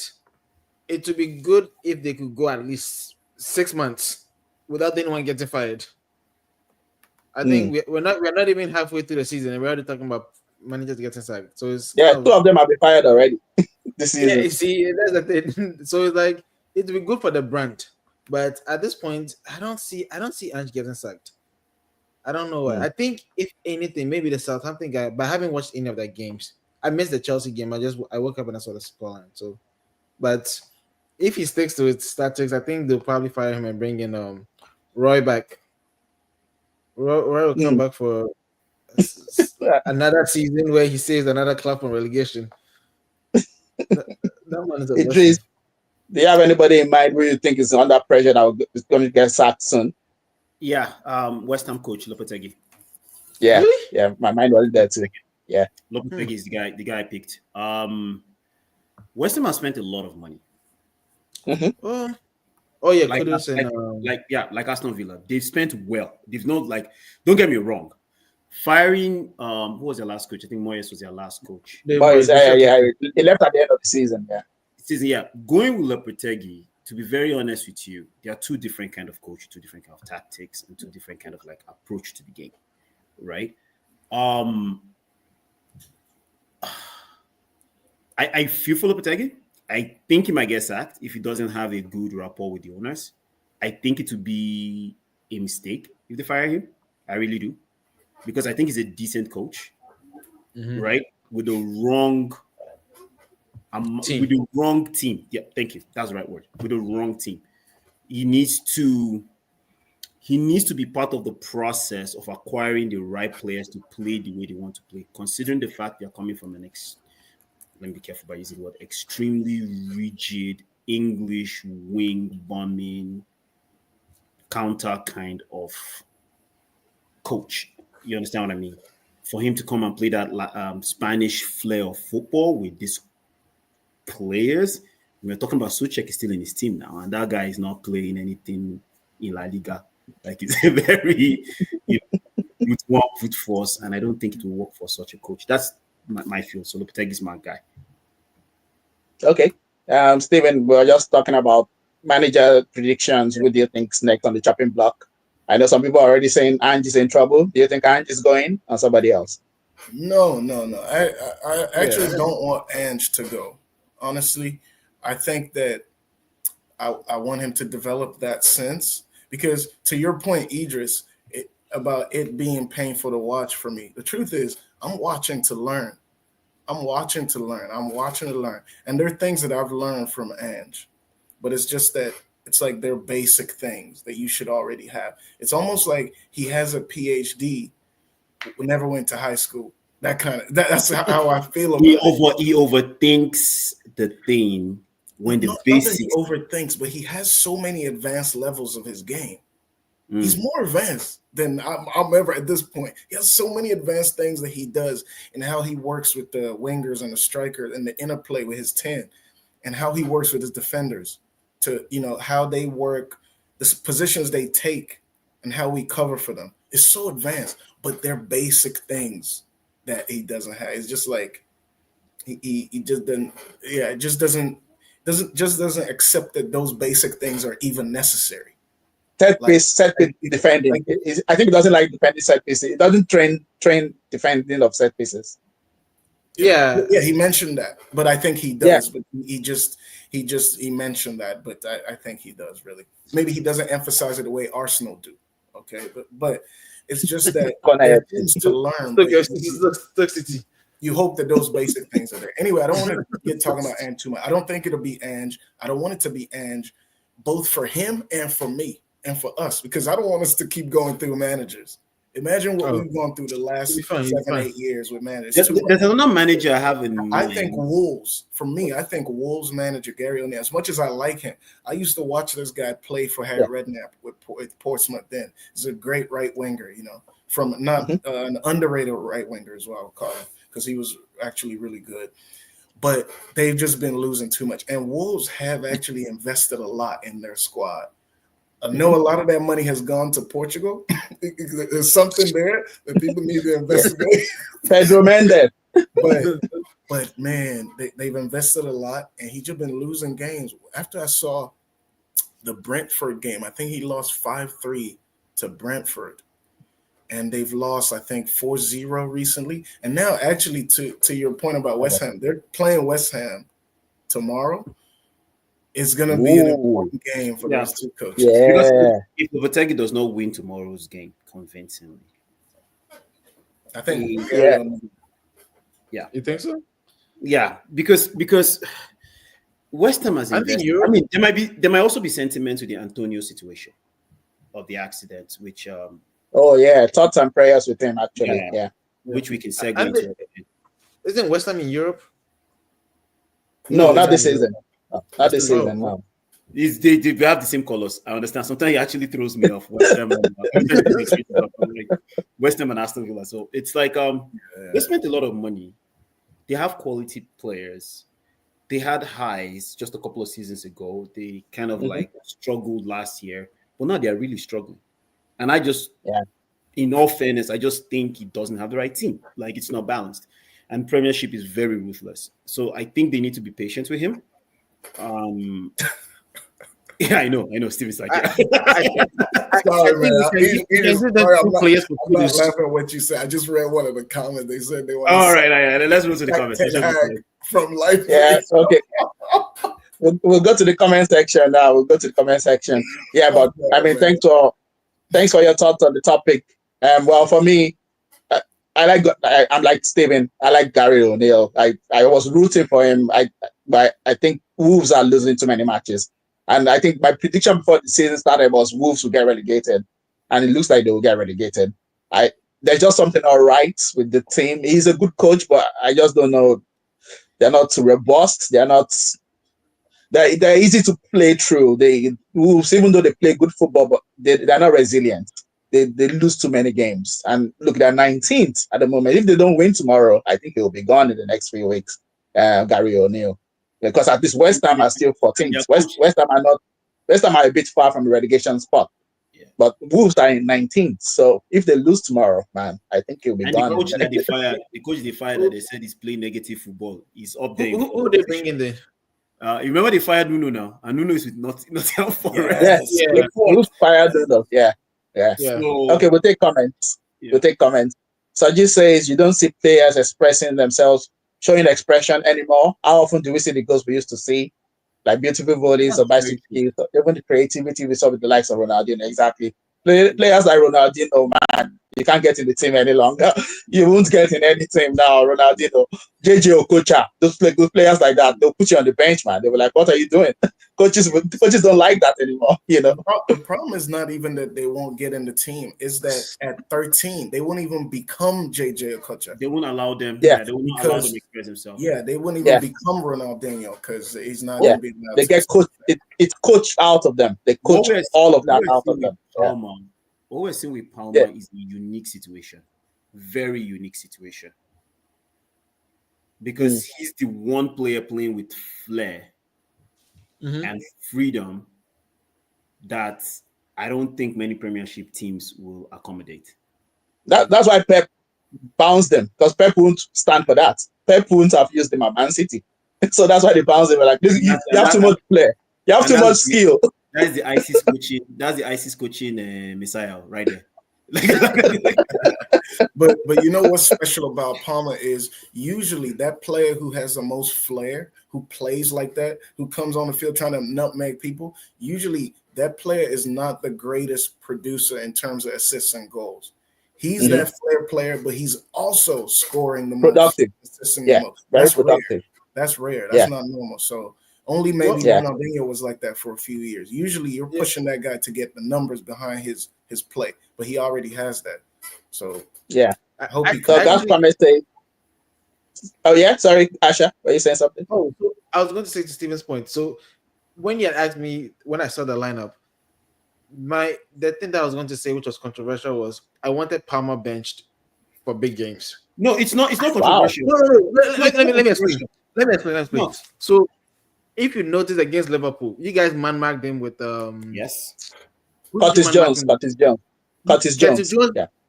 it would be good if they could go at least 6 months without anyone getting fired. I think we're not even halfway through the season, and we're already talking about managers getting sacked. So it's 2 of them have been fired already this season. Yeah, you see, that's the thing. So it's like it would be good for the brand, but at this point, I don't see Ange getting sacked. I don't know why. I think if anything, maybe the Southampton guy. But I haven't watched any of that games. I missed the Chelsea game. I woke up and I saw the scoreline. So, but if he sticks to his tactics, I think they'll probably fire him and bring in Roy back. Roy will come back for another season where he saves another club from relegation. That one is a Idris, do you have anybody in mind who you think is under pressure that is going to get sacked soon? Yeah, West Ham coach Lopetegui. Yeah, really? Yeah, my mind was there too. Yeah, Lopetegui is the guy I picked. West Ham has spent a lot of money. Oh yeah, like Kudus and like Aston Villa. They've spent well. They've not like. Don't get me wrong. Firing who was their last coach? I think Moyes was their last coach. He left at the end of the season. Yeah. Going with Lopetegui, to be very honest with you, there are 2 different kind of coach, 2 different kind of tactics, and 2 different kind of like approach to the game, right? I feel for Lopetegui. I think he might get sacked if he doesn't have a good rapport with the owners. I think it would be a mistake if they fire him. I really do. Because I think he's a decent coach, right? With the wrong team. Yeah, thank you. That's the right word. With the wrong team. He needs to be part of the process of acquiring the right players to play the way they want to play, considering the fact they're coming from let me be careful by using the word, extremely rigid English wing bombing counter kind of coach. You understand what I mean? For him to come and play that Spanish flair of football with these players, we're talking about Souček is still in his team now, and that guy is not playing anything in La Liga. Like it's a very with one foot force, and I don't think it will work for such a coach. That's my feel. So Lopetegui is my guy. Okay. Steven, we were just talking about manager predictions. Who do you think's next on the chopping block? I know some people are already saying Ange is in trouble. Do you think Ange is going or somebody else? No. I actually Yeah. don't want Ange to go. Honestly, I think that I want him to develop that sense because, to your point, Idris, about it being painful to watch for me. The truth is, I'm watching to learn. I'm watching to learn. I'm watching to learn. And there are things that I've learned from Ange, but it's just that it's like they're basic things that you should already have. It's almost like he has a PhD, never went to high school. That's how I feel about it. He overthinks the thing when the Not that he basics. overthinks, but he has so many advanced levels of his game. He's more advanced than I'm ever at this point. He has so many advanced things that he does, and how he works with the wingers and the strikers and the interplay with his 10, and how he works with his defenders to, how they work, the positions they take, and how we cover for them. It's so advanced, but they're basic things that he doesn't have. It's just like he just doesn't. Yeah, it just doesn't accept that those basic things are even necessary. Set piece defending. I think he doesn't like defending set pieces. He doesn't train defending of set pieces. Yeah. He mentioned that, but I think he does. But he mentioned that, but I think he does really. Maybe he doesn't emphasize it the way Arsenal do. Okay, but it's just that there things to learn. You hope that those basic things are there. Anyway, I don't want to get talking about Ange too much. I don't think it'll be Ange. I don't want it to be Ange, both for him and for me and for us, because I don't want us to keep going through managers. Imagine what we've gone through the last 7-8 years with managers. There's another manager I have in mind. I think Wolves, for me, Wolves manager Gary O'Neill, as much as I like him, I used to watch this guy play for Harry Redknapp with Portsmouth then. He's a great right winger, from not an underrated right winger as well, I would call him, because he was actually really good. But they've just been losing too much. And Wolves have actually invested a lot in their squad. I know a lot of that money has gone to Portugal. There's something there that people need to investigate. Pedro Mendes. But man, they've invested a lot, and he's just been losing games. After I saw the Brentford game, I think he lost 5-3 to Brentford. And they've lost, I think, 4-0 recently. And now, actually, to your point about West Ham, they're playing West Ham tomorrow. It's going to be an important game for those two coaches. Yeah. Because if Lopetegui does not win tomorrow's game convincingly, I think. Yeah. You think so? Yeah, because West Ham has invested. I mean, there might also be sentiment to the Antonio situation of the accident, which thoughts and prayers with him actually. Yeah. Which we can segue into. Isn't West Ham in Europe? No, not this season. Not this season, no. They have the same colors. I understand. Sometimes it actually throws me off. West Ham and Aston Villa. So it's like they spent a lot of money. They have quality players. They had highs just a couple of seasons ago. They kind of like struggled last year, but now they are really struggling. And I just, in all fairness, I just think he doesn't have the right team. Like, it's not balanced. And Premiership is very ruthless. So I think they need to be patient with him. Yeah, I know. Steven's like, sorry, man. I'm not laughing at what you said. I just read one of the comments. They said they want. All right. Let's move to the comments. From life. Yeah, okay. We'll go to the comment section now. Yeah, but I mean, thanks for your thoughts on the topic. Well, for me, I'm like Steven. I like Gary O'Neill. I was rooting for him. But I think Wolves are losing too many matches. And I think my prediction before the season started was Wolves will get relegated. And it looks like they will get relegated. There's just something all right with the team. He's a good coach, but I just don't know. They're not too robust. They're easy to play through. Wolves, even though they play good football, but they're not resilient. They lose too many games. And look, they're 19th at the moment. If they don't win tomorrow, I think he'll be gone in the next few weeks, Gary O'Neill. Because at least West Ham are still 14th. West Ham are a bit far from the relegation spot. Yeah. But Wolves are in 19th. So if they lose tomorrow, man, I think he'll be gone. The coach they fired that they said he's playing negative football. He's up there. Who they bring in there? You remember they fired Nuno now, and Nuno is with Nottingham Forest. Yes, Yeah. they moved fire Doodle. Yeah. Yeah. So, Okay, we'll take comments. yeah. We'll take comments. Saji says you don't see players expressing themselves, showing expression anymore. How often do we see the goals we used to see? Like beautiful volleys or That's very bicycle skills, or even the creativity we saw with the likes of Ronaldinho. Exactly. Players like Ronaldinho, man, you can't get in the team any longer. You won't get in any team now. Ronaldinho, JJ Okocha, those players like that, they'll put you on the bench, man. They were like, "What are you doing?" Coaches don't like that anymore. The problem is not even that they won't get in the team. Is that at 13 they won't even become JJ Okocha. They won't allow them. Yeah. They won't allow them to express themselves. Yeah, they wouldn't even become Ronaldinho because he's not going to be allowed They get coached. It's coached out of them. They coach all of that out of them. Palmer, what we're seeing with Palmer is a unique situation, very unique situation, because he's the one player playing with flair and freedom that I don't think many Premiership teams will accommodate. That's why Pep bounced them, because Pep won't stand for that. Pep wouldn't have used them at Man City. So that's why they bounced them. Like, you have too much flair. You have too much skill. That's the ISIS coaching. That's the ISIS coaching messiah right there. But you know what's special about Palmer is usually that player who has the most flair, who plays like that, who comes on the field trying to nutmeg people, usually that player is not the greatest producer in terms of assists and goals. He's that flair player, but he's also scoring the productive. most. Assisting the most. Very That's productive. Rare. That's rare. That's not normal. So only maybe Ronaldinho was like that for a few years. Usually you're pushing that guy to get the numbers behind his play, but he already has that. So I hope he so that's promised. Oh yeah, sorry, Asha, were you saying something? Oh, so I was going to say to Steven's point. So when you had asked me when I saw the lineup, the thing that I was going to say, which was controversial, was I wanted Palmer benched for big games. No, it's not controversial. No. Let me explain. Let me explain. No. So if you notice against Liverpool, you guys man marked him with yes. Curtis Jones.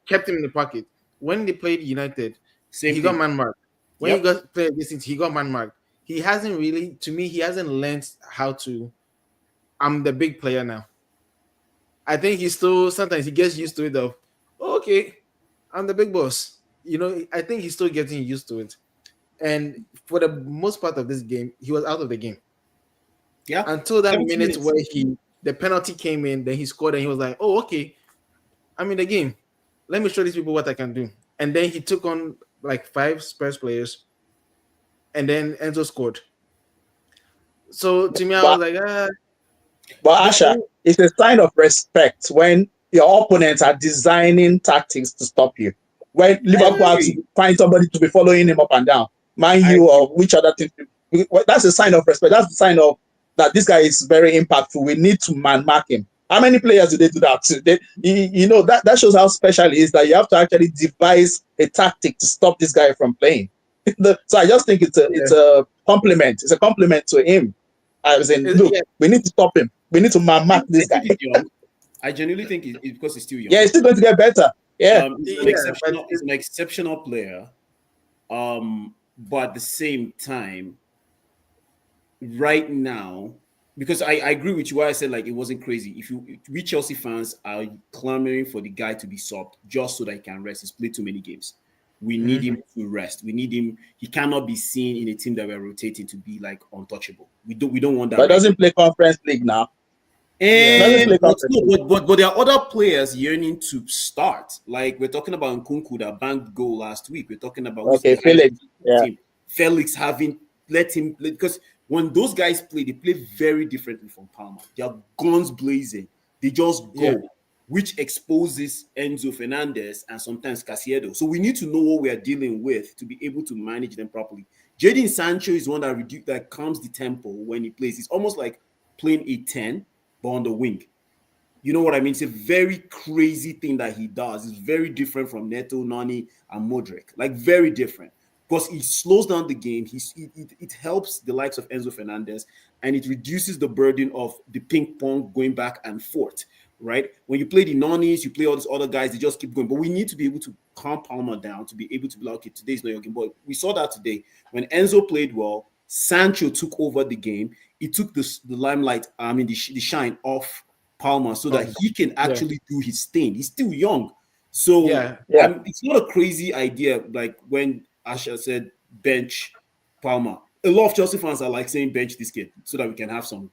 Kept him in the pocket. When they played United, he got man marked. When he got played this, he got man marked. He hasn't really, to me, he hasn't learned how to. I'm the big player now. I think he's still sometimes he gets used to it of okay, I'm the big boss. I think he's still getting used to it. And for the most part of this game, he was out of the game. Yeah. Until that minute where the penalty came in, then he scored and he was like, oh, okay, I'm in the game. Let me show these people what I can do. And then he took on like 5 Spurs players, and then Enzo scored. So to me, I was like, But Asha, it's a sign of respect when your opponents are designing tactics to stop you. When Liverpool have to find somebody to be following him up and down, Man U or which other team, that's a sign of respect. That's the sign of that this guy is very impactful. We need to man mark him. How many players do they do that? That shows how special it is that you have to actually devise a tactic to stop this guy from playing. So I just think it's a compliment. It's a compliment to him. We need to stop him. We need to man mark this guy. I genuinely think it's because he's still young. Yeah, he's still going to get better. Yeah, he's an exceptional player. But at the same time, right now, because I agree with you why I said like it wasn't crazy. We Chelsea fans are clamoring for the guy to be subbed just so that he can rest. He's played too many games. We need him to rest. We need him. He cannot be seen in a team that we're rotating to be like untouchable. We don't want that. But doesn't play Conference League now. But there are other players yearning to start. Like we're talking about Nkunku that banked goal last week. We're talking about Felix. Felix having let him because when those guys play, they play very differently from Palmer. They are guns blazing. They just go, which exposes Enzo Fernandez and sometimes Caicedo. So we need to know what we are dealing with to be able to manage them properly. Jadon Sancho is one that calms the tempo when he plays. It's almost like playing a 10, but on the wing. You know what I mean? It's a very crazy thing that he does. It's very different from Neto, Nani, and Modric. Like very different. Because he slows down the game. It helps the likes of Enzo Fernandez, and it reduces the burden of the ping pong going back and forth, right? When you play the Nonis, you play all these other guys, they just keep going. But we need to be able to calm Palmer down to be able to be like, okay, today's not your game. But we saw that today. When Enzo played well, Sancho took over the game. He took the limelight, the shine off Palmer so that he can actually do his thing. He's still young. So it's not a crazy idea. Like when Asha said bench Palmer, a lot of Chelsea fans are like saying bench this kid so that we can have some.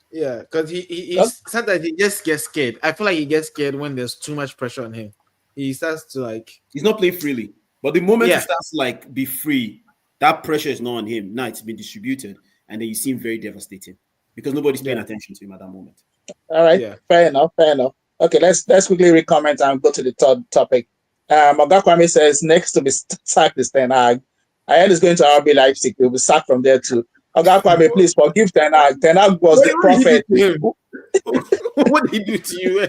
Yeah, because he sometimes he just gets scared. I feel like he gets scared when there's too much pressure on him. He starts to like he's not playing freely. But the moment he starts to like be free, that pressure is not on him. Now it's been distributed, and then you see him very devastating because nobody's paying attention to him at that moment. All right, fair enough. Okay, let's quickly recomment and go to the third topic. Oga Kwame says next to be sacked is Ten Hag. I heard he's going to RB Leipzig. He'll be sacked from there too. Oga Kwame, please forgive Ten Hag. Ten Hag was the prophet. What did he do to you?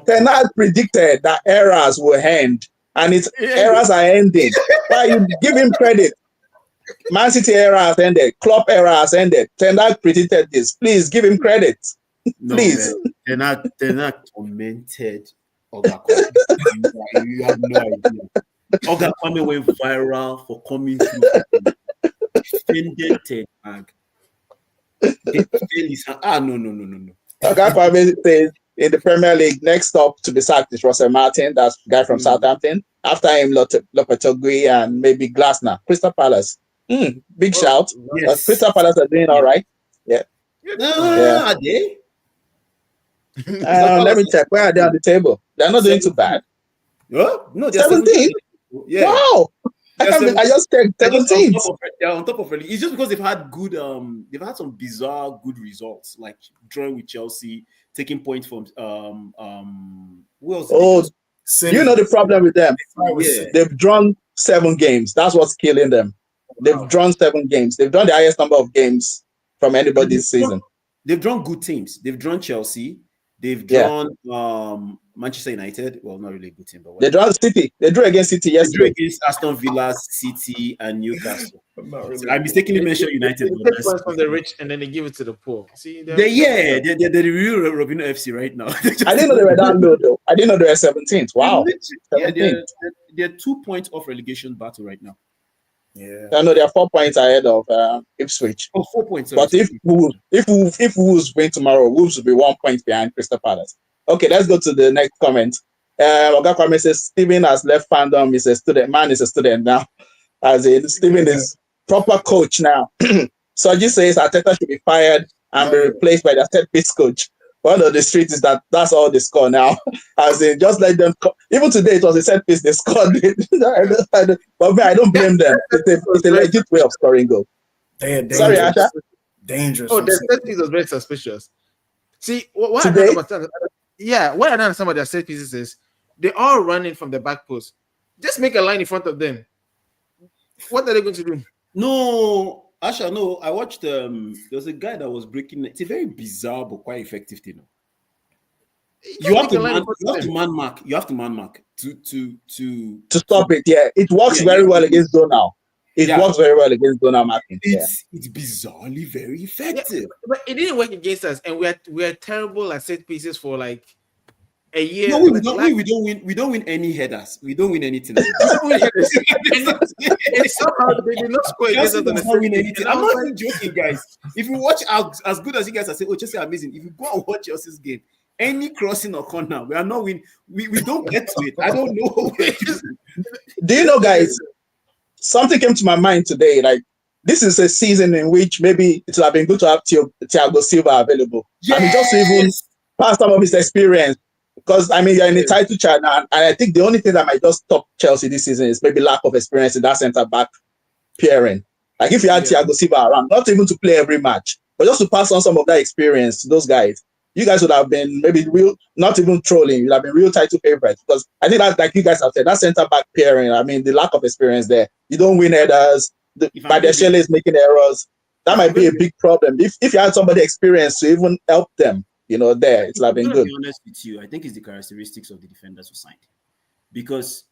Ten Hag predicted that eras will end, and its eras are ending. Why you give him credit? Man City era has ended. Klopp era has ended. Ten Hag predicted this. Please give him credit. Please. Ten Hag tormented Oga Kwame. You have no idea. Oga Kwame went viral for coming through. Defended Ten Hag. No. Oga Kwame says in the Premier League, next up to be sacked is Russell Martin. That's the guy from Southampton. After him, Lopetegui and maybe Glasner. Crystal Palace. Big shout. Yes. Crystal Palace are doing all right. Yeah. Are they? Let me check. Where are they on the table? They're not doing too bad. Oh, no, they're 17. Yeah. Wow. I just checked 17. They're on top of it. It's just because they've had some bizarre good results, like drawing with Chelsea, taking points from who else? Oh, you know the problem with them. They've drawn 7 games. That's what's killing them. They've drawn 7 games. They've drawn the highest number of games from anybody this season. They've drawn good teams. They've drawn Chelsea. They've drawn Manchester United. Well, not really a good team, but they drawn City. They drew against City yesterday. They drew against Aston Villa, City, and Newcastle. I mistakenly mentioned United. They take points from the rich and then they give it to the poor. See, they're the real Robinhood FC right now. I didn't know they were that low though. I didn't know they were 17th. Wow. They're 2 points off relegation battle right now. Yeah, I know they are 4 points ahead of Ipswich. 4 points. But if Wolves win tomorrow, Wolves will be 1 point behind Crystal Palace. Okay, let's go to the next comment. Oga Kwame says Steven has left fandom. He's a student. Man is a student now. As in Steven is proper coach now. Soji says Arteta should be fired and be replaced by the set piece coach. One of the streets is that's all they score now. As in, just let them. Even today, it was a set piece they scored. But I don't blame them. It's a legit way of scoring goal. Sorry, Asha. Dangerous. Oh, the set piece was very suspicious. See, what I don't understand. Yeah, what I don't understand about their set pieces is they're all running from the back post. Just make a line in front of them. What are they going to do? No. Asha, no, I watched there was a guy that was breaking. It's a very bizarre but quite effective thing. You have to man mark. You have to man mark to stop it. Yeah, it works very well against Donau. It works very well against Donau marking. It's bizarrely very effective. Yeah, but it didn't work against us, and we're terrible at set pieces for like a year. No, we don't win. We don't win any headers. We don't win anything. And somehow they did not score against us. I'm not even joking, guys. If you watch as good as you guys are saying, Chelsea are amazing. If you go and watch Chelsea's game, any crossing or corner, we are not win. We don't get to it. I don't know. Do you know, guys? Something came to my mind today. Like, this is a season in which maybe it would have been good to have Thiago Silva available. Yes! I mean, just to even pass some of his experience. Because, I mean, you're in the title chart now, and I think the only thing that might just stop Chelsea this season is maybe lack of experience in that centre-back pairing. Like, if you had Thiago Silva around, not even to play every match, but just to pass on some of that experience to those guys, you guys would have been maybe real, not even trolling, you'd have been real title favorites. Because I think that, like you guys have said, that centre-back pairing, I mean, the lack of experience there, you don't win headers, Badiashile is making errors. That might be a big problem. If you had somebody experienced to even help them, there, it's like been good. To be honest with you, I think it's the characteristics of the defenders who signed. Because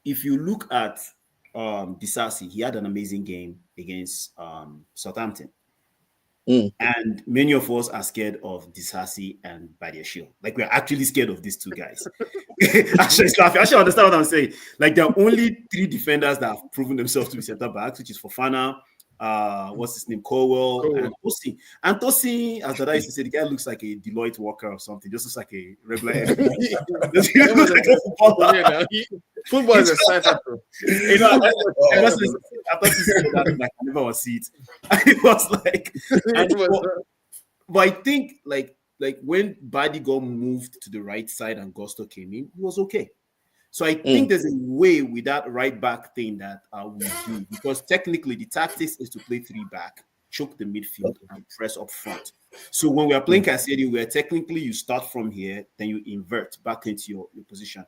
if you look at Disasi, he had an amazing game against Southampton. And many of us are scared of Disasi and Badiashile. Like, we're actually scared of these two guys. Actually, it's laughing. Actually, understand what I'm saying. Like, there are only 3 defenders that have proven themselves to be center backs, which is Fofana, what's his name, Colwell, and Tosin. And Tosin, as Dada used to say, the guy looks like a Deloitte worker or something. Just looks like a regular. He looks like a footballer. Football is a cipher. You know, I thought he said that, like, I never was see it. And it was like, but I think like when Badi got moved to the right side and Gusto came in, he was okay. So I think there's a way with that right back thing that we do, because technically the tactics is to play 3 back, choke the midfield, and press up front. So when we are playing Cassetti, where technically you start from here, then you invert back into your position.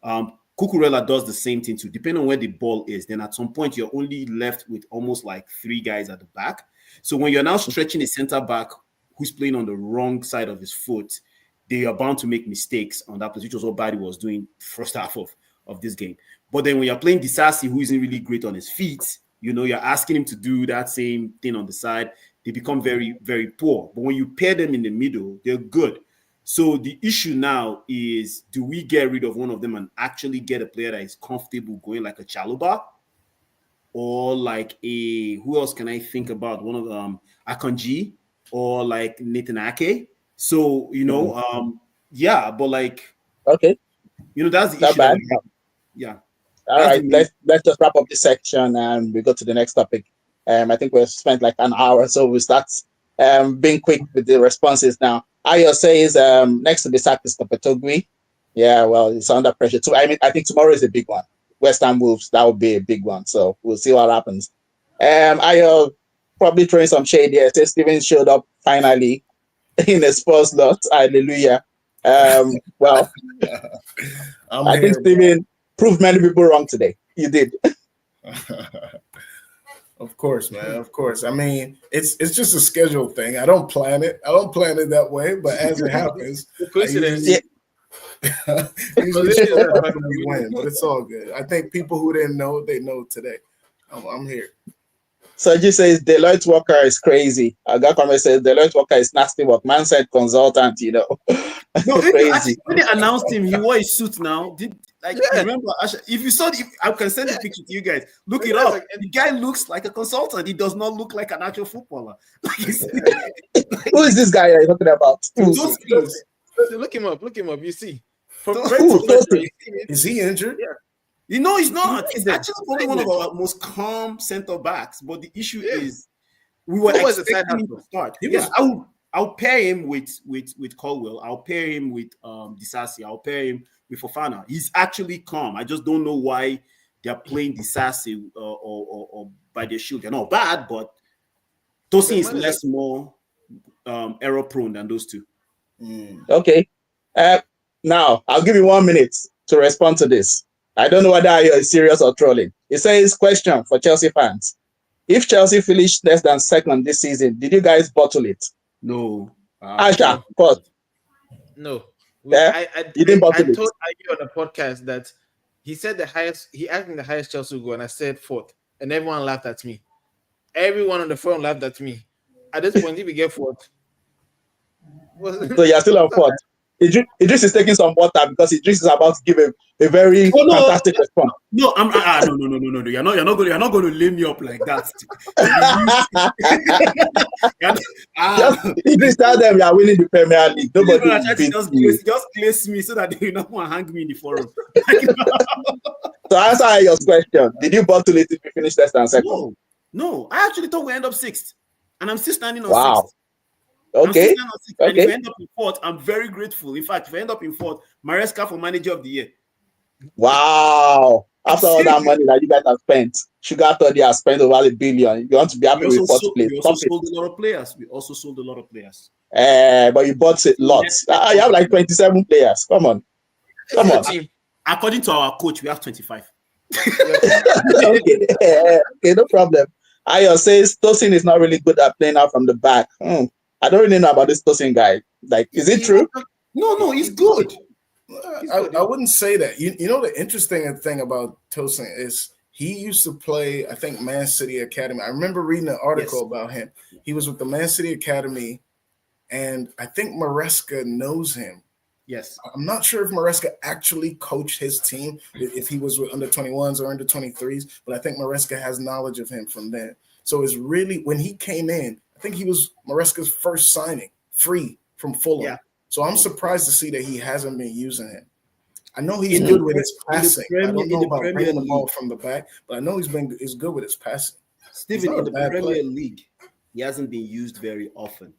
Cucurella does the same thing too. Depending on where the ball is, then at some point you're only left with almost like 3 guys at the back. So when you're now stretching a center back who's playing on the wrong side of his foot, they are bound to make mistakes on that position, which was what Badi was doing first half of this game. But then when you're playing Disasi, who isn't really great on his feet, you know, you're asking him to do that same thing on the side, they become very, very poor. But when you pair them in the middle, they're good. So the issue now is, do we get rid of one of them and actually get a player that is comfortable going like a Chaluba? Or like who else can I think about? One of them, Akanji, or like Nathan Ake. So, you know, yeah, but like, okay, you know, that's the not issue. bad. Yeah. All right, let's just wrap up this section and we go to the next topic. I think we've spent like an hour, so we start being quick with the responses now. Ayo says next to be sacked is Topetogui. Yeah, well, it's under pressure too. I mean, I think tomorrow is a big one. West Ham Wolves, that would be a big one. So we'll see what happens. Ayo probably throwing some shade here. Says Steven showed up finally in a Spurs lot. Hallelujah. Well, I think Steven proved many people wrong today. You did. Of course, man. Of course. I mean, it's just a schedule thing. I don't plan it. I don't plan it that way, but as it happens, usually we win. But it's all good. I think people who didn't know, they know today. I'm here. Sergi says Deloitte Walker is crazy. Agakome says Deloitte Walker is nasty work. Man said consultant, you know. No, crazy. When they announced him, he wore his suit now. Remember, if you saw, I can send the picture to you guys. Look it up. The guy looks like a consultant. He does not look like an actual footballer. Who is this guy you're talking about? Look him up. You see. Is he injured? Yeah. You know, he's not. He's actually probably one of our most calm center backs. But the issue is, we were expecting him to start. Yes, I'll pair him with Colwell. I'll pair him with Disasi. I'll pair him with Fofana. He's actually calm. I just don't know why they're playing Disasi or Badiashile. They're not bad, but Tosin is more error prone than those two. Okay. Now I'll give you 1 minute to respond to this. I don't know whether you're serious or trolling. It says, question for Chelsea fans. If Chelsea finished less than second this season, did you guys bottle it? No. Asha, of course. No. You didn't bottle it. I told Ivy on the podcast that he said he asked me the highest Chelsea goal, and I said 4th. And everyone laughed at me. Everyone on the phone laughed at me. At this point, if we get 4th. So you're still on 4th. Idris is taking some water because Idris is about to give a very fantastic response. No, no. You're not going to lay me up like that. Idris, tell them you are winning the Premier League. Nobody just place me so that they not want to hang me in the forum. To answer your question, did you bottle it if you finish less than second? No. I actually thought we end up 6th, and I'm still standing on 6th. Okay. And if I end up in 4th, I'm very grateful. In fact, if I end up in 4th, Maresca for manager of the year. Wow. After all that money that you guys have spent, Sugar thought they have spent over $1 billion. You want to be happy with 4th place. We also sold a lot of players. But you bought lots. Yeah. You have like 27 players. Come on. According to our coach, we have 25. Okay, no problem. Ayo says Tosin is not really good at playing out from the back. I don't really know about this Tosin guy. Like, is it true? No, he's good. I wouldn't say that. You know, the interesting thing about Tosin is He used to play, I think, Man City Academy. I remember reading an article about him. He was with the Man City Academy, and I think Maresca knows him. Yes. I'm not sure if Maresca actually coached his team, if he was with under 21s or under 23s, but I think Maresca has knowledge of him from then. So it's really, when he came in, I think he was Maresca's first signing, free from Fulham. Yeah. So I'm surprised to see that he hasn't been using him. I know he's good with his passing. I don't know about bringing the ball from the back, but I know he's good with his passing. Steven, in the Premier League, he hasn't been used very often.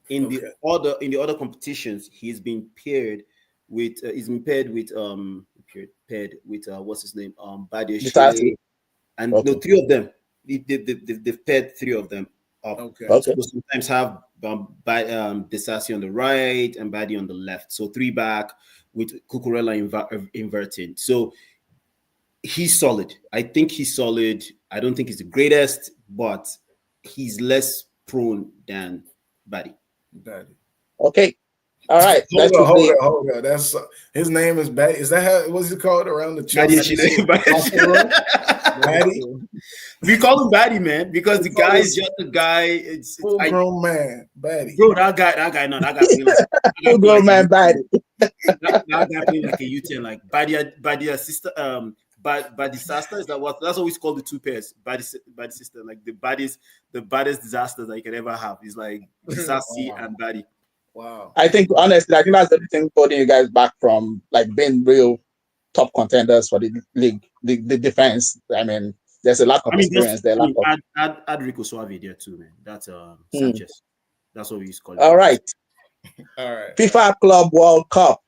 In the other competitions, he's been paired with what's his name? Badia, and no, three of them. They've paired three of them up. So sometimes have Desasi on the right and Badia on the left. So three back with Cucurella inverting. So he's solid. I think he's solid. I don't think he's the greatest, but he's less prone than Badia. Okay. All right. Hold on. That's his name is Batty. Is that how what's he called around the Chelsea? Batty. We call him Batty, man, because the guy is just a guy. It's full-grown man, Batty. Bro, that guy full-grown man, Batty. That guy playing like a U-turn, like Batty sister. But disaster is that's what we call the two pairs. Body sister, like the baddest disaster that you can ever have is like Sassy and Body. Wow. I think honestly, I think that's the thing holding you guys back from like being real top contenders for the league, the defense. I mean, there's a lack of experience there. Add Rico Suave there too, man. That's Sanchez. That's what we used to call it. All right. FIFA Club World Cup.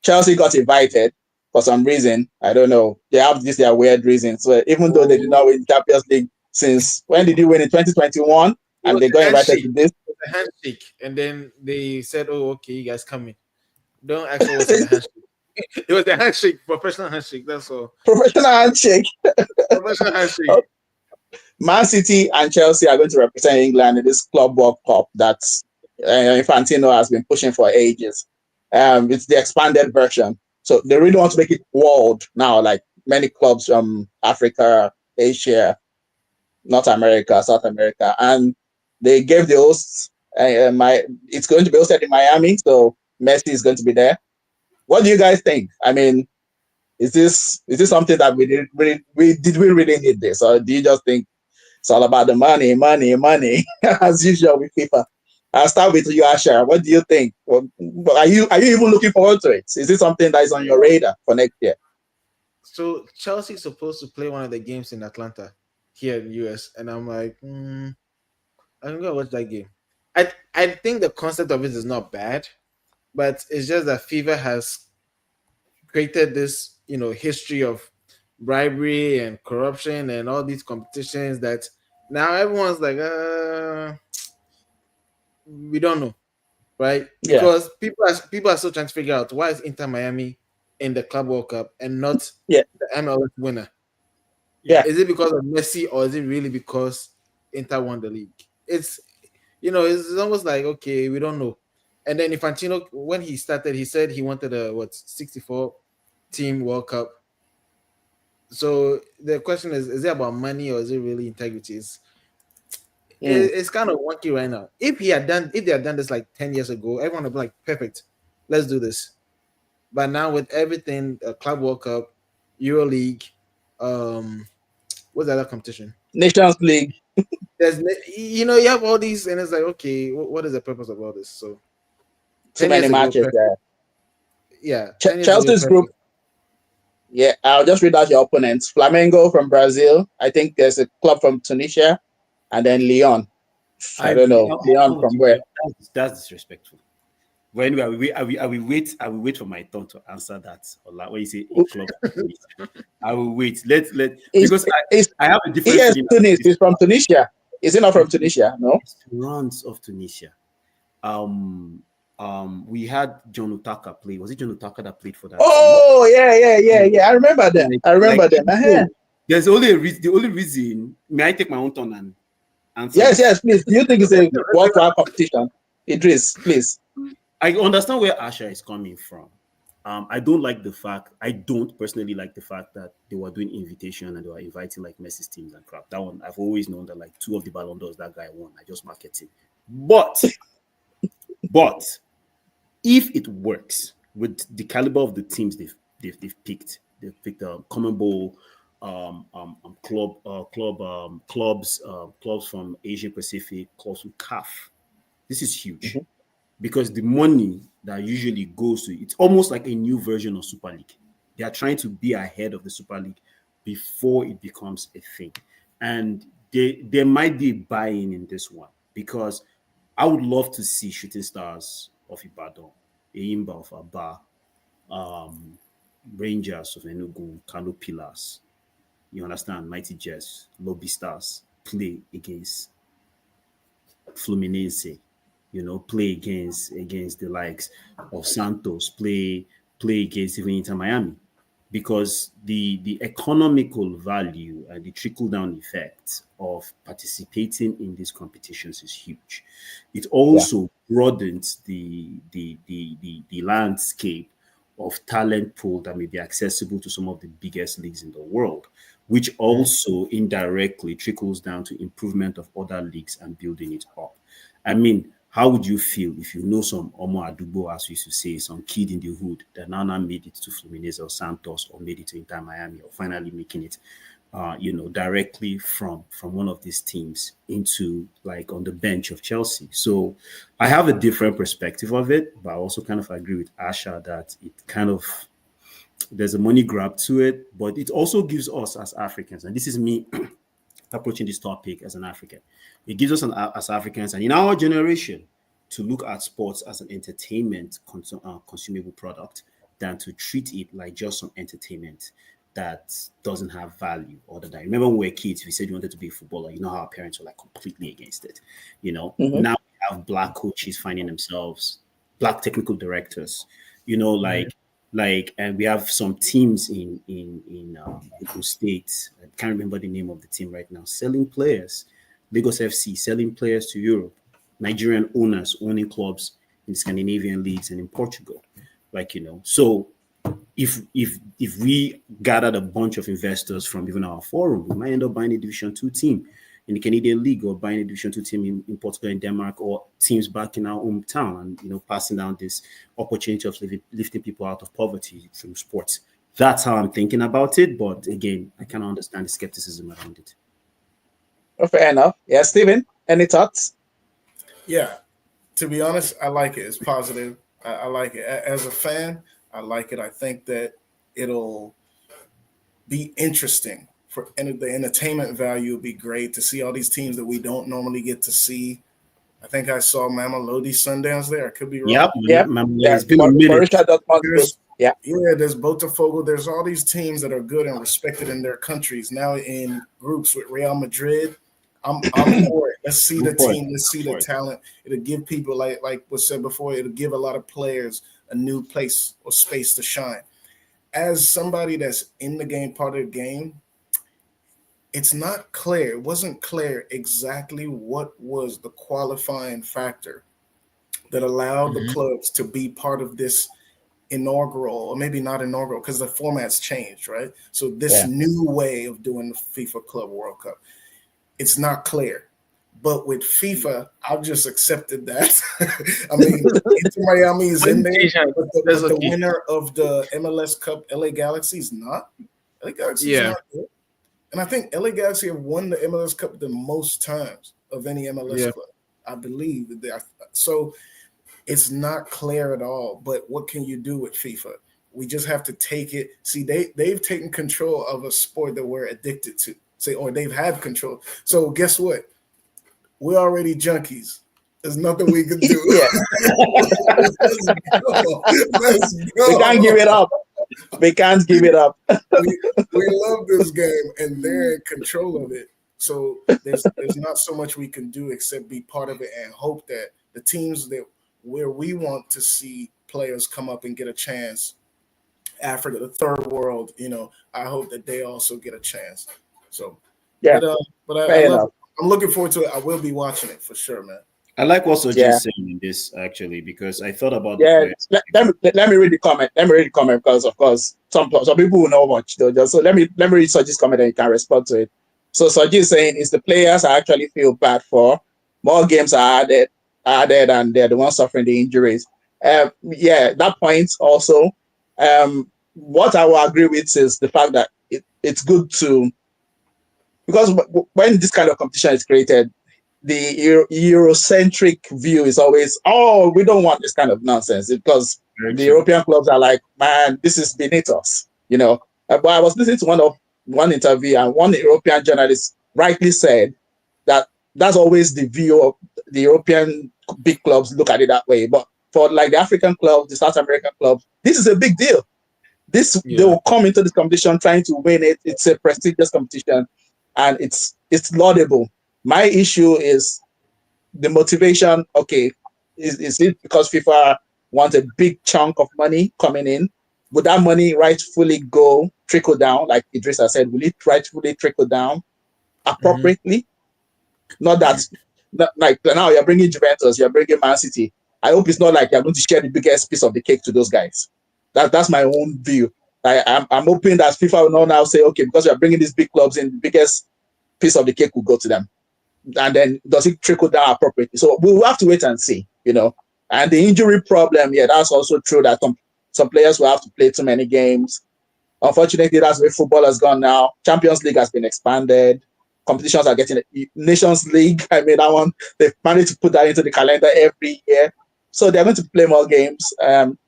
Chelsea got invited. For some reason, I don't know. They have their weird reasons. So even though they did not win the Champions League since when did you win in 2021? And they got invited to this. A handshake, and then they said, "Oh, okay, you guys come in." Don't actually was a handshake. It was a handshake, professional handshake. That's all. Professional handshake. Professional handshake. Okay. Man City and Chelsea are going to represent England in this Club World Cup that Infantino has been pushing for ages. It's the expanded version. So they really want to make it world now, like many clubs from Africa, Asia, North America, South America. And they gave the hosts, it's going to be hosted in Miami, so Messi is going to be there. What do you guys think? I mean, is this something that we really need this? Or do you just think it's all about the money, as usual with FIFA? I'll start with you, Asha. What do you think? Are you even looking forward to it? Is it something that is on your radar for next year? So Chelsea is supposed to play one of the games in Atlanta here in the US, and I'm like, I'm gonna watch that game. I think the concept of it is not bad, but it's just that FIFA has created this, history of bribery and corruption and all these competitions that now everyone's like, we don't know, right? Because people are still trying to figure out why is Inter Miami in the Club World Cup and not the MLS winner. Is it because of Messi or is it really because Inter won the league? It's it's almost like, okay, we don't know. And then Infantino, when he started, he said he wanted a 64 team World Cup. So the question is it about money or is it really integrity? It's kind of wonky right now. If they had done this like 10 years ago, everyone would be like, perfect, let's do this. But now with everything, Club World Cup, Euro League, what's the other competition? Nations League. There's you have all these, and it's like, okay, what is the purpose of all this? So too many matches there. Yeah. Chelsea's group. Yeah, I'll just read out your opponents. Flamengo from Brazil. I think there's a club from Tunisia. And then Lyon. I don't know. Lyon from where? That's disrespectful. Well, anyway, I will wait for my turn to answer that. When you say a club, I will wait. Because I have a different. Yes, Tunis is from Tunisia. Is it not from Tunisia? No. Runs of Tunisia. We had John Utaka play. Was it John Utaka that played for that? Oh, yeah. I remember them. them. There's only the only reason. May I take my own turn and answer? Yes, please. Do you think it's a worthwhile competition? Idris, please. I understand where Asha is coming from. I don't personally like the fact that they were doing invitation and they were inviting like Messi's teams and crap. That one, I've always known that like 2 of the Ballon d'Ors that guy won, I just marketing. But if it works with the caliber of the teams they've picked a Common Bowl, clubs from Asia Pacific, clubs from CAF. This is huge because the money that usually goes to it's almost like a new version of Super League. They are trying to be ahead of the Super League before it becomes a thing, and there might be buy-in in this one because I would love to see Shooting Stars of Ibadan, Eyimba of Aba, Rangers of Enugu, Kano Pillars, you understand, Mighty Jets, Lobby Stars play against Fluminense, play against the likes of Santos, play against even Inter Miami, because the economical value and the trickle down effect of participating in these competitions is huge. It also broadens the landscape of talent pool that may be accessible to some of the biggest leagues in the world, which also indirectly trickles down to improvement of other leagues and building it up. I mean, how would you feel if you know some Omo Adubo, as we used to say, some kid in the hood that now made it to Fluminense or Santos or made it to Inter Miami or finally making it, directly from one of these teams into like on the bench of Chelsea. So I have a different perspective of it, but I also kind of agree with Asha that it kind of there's a money grab to it, but it also gives us as Africans, and this is me approaching this topic as an African. It gives us as Africans and in our generation to look at sports as an entertainment consumable product than to treat it like just some entertainment that doesn't have value or that I remember when we were kids, we said we wanted to be a footballer. You know how our parents were like completely against it. Now we have black coaches finding themselves, black technical directors, and we have some teams in Edo State. I can't remember the name of the team right now. Selling players, Lagos FC selling players to Europe. Nigerian owners owning clubs in the Scandinavian leagues and in Portugal. So if we gathered a bunch of investors from even our forum, we might end up buying a Division 2 team in the Canadian League or buying a Division 2 team in Portugal and Denmark or teams back in our hometown and, passing down this opportunity of lifting people out of poverty through sports. That's how I'm thinking about it. But again, I cannot understand the skepticism around it. Oh, fair enough. Yeah, Stephen, any thoughts? Yeah, to be honest, I like it. It's positive. I like it. As a fan, I like it. I think that it'll be interesting. And the entertainment value would be great to see all these teams that we don't normally get to see. I think I saw Mamelodi Sundowns there. I could be wrong. Yep. It's been a minute. There's Botafogo. There's all these teams that are good and respected in their countries. Now in groups with Real Madrid, I'm for it. Let's see the team. Let's see the talent. It'll give people, like was said before, it'll give a lot of players a new place or space to shine. As somebody that's in the game, part of the game, it's not clear. It wasn't clear exactly what was the qualifying factor that allowed the clubs to be part of this inaugural, or maybe not inaugural, because the format's changed, right? So this new way of doing the FIFA Club World Cup, it's not clear. But with FIFA, I've just accepted that. I mean, Inter Miami is in there, but the winner of the MLS Cup, LA Galaxy, is not. LA Galaxy is not good. And I think LA Galaxy have won the MLS Cup the most times of any MLS club, I believe. So it's not clear at all. But what can you do with FIFA? We just have to take it. See, they've taken control of a sport that we're addicted to. Or they've had control. So guess what? We're already junkies. There's nothing we can do. Let's go. We can't give it up. We can't give it up. we love this game, and they're in control of it. So there's not so much we can do except be part of it and hope that the teams where we want to see players come up and get a chance, Africa, the third world, I hope that they also get a chance. So, but I'm looking forward to it. I will be watching it for sure, man. I like what Soji Yeah. is saying in this actually, because I thought about the Yeah, players. let me read the comment. Let me read the comment because, of course, some people will know much. Though, so let me read Soji's comment and you can respond to it. So Soji is saying is the players I actually feel bad for. More games are added, and they're the ones suffering the injuries. Yeah, that point also. What I will agree with is the fact that it's good to, because when this kind of competition is created, the Eurocentric view is always, oh, we don't want this kind of nonsense, because Very the true. European clubs are like, man, this is beneath us, you know. But I was listening to one interview, and one European journalist rightly said that that's always the view of the European big clubs look at it that way. But for like the African clubs, the South American clubs, this is a big deal. They Yeah. will come into this competition trying to win it. It's a prestigious competition, and it's laudable. My issue is the motivation. Okay, is it because FIFA wants a big chunk of money coming in? Would that money rightfully go trickle down, like Idrissa said? Will it rightfully trickle down Mhm. appropriately? Not that, not like now you're bringing Juventus, you're bringing Man City. I hope it's not like you're going to share the biggest piece of the cake to those guys. That's my own view. I'm hoping that FIFA will not now say, okay, because you're bringing these big clubs in, the biggest piece of the cake will go to them. And then does it trickle down appropriately? So we'll have to wait and see, you know. And the injury problem, yeah, that's also true that some players will have to play too many games. Unfortunately, that's where football has gone now. Champions League has been expanded. Competitions are getting Nations League. I mean, that one, they've managed to put that into the calendar every year. So they're going to play more games.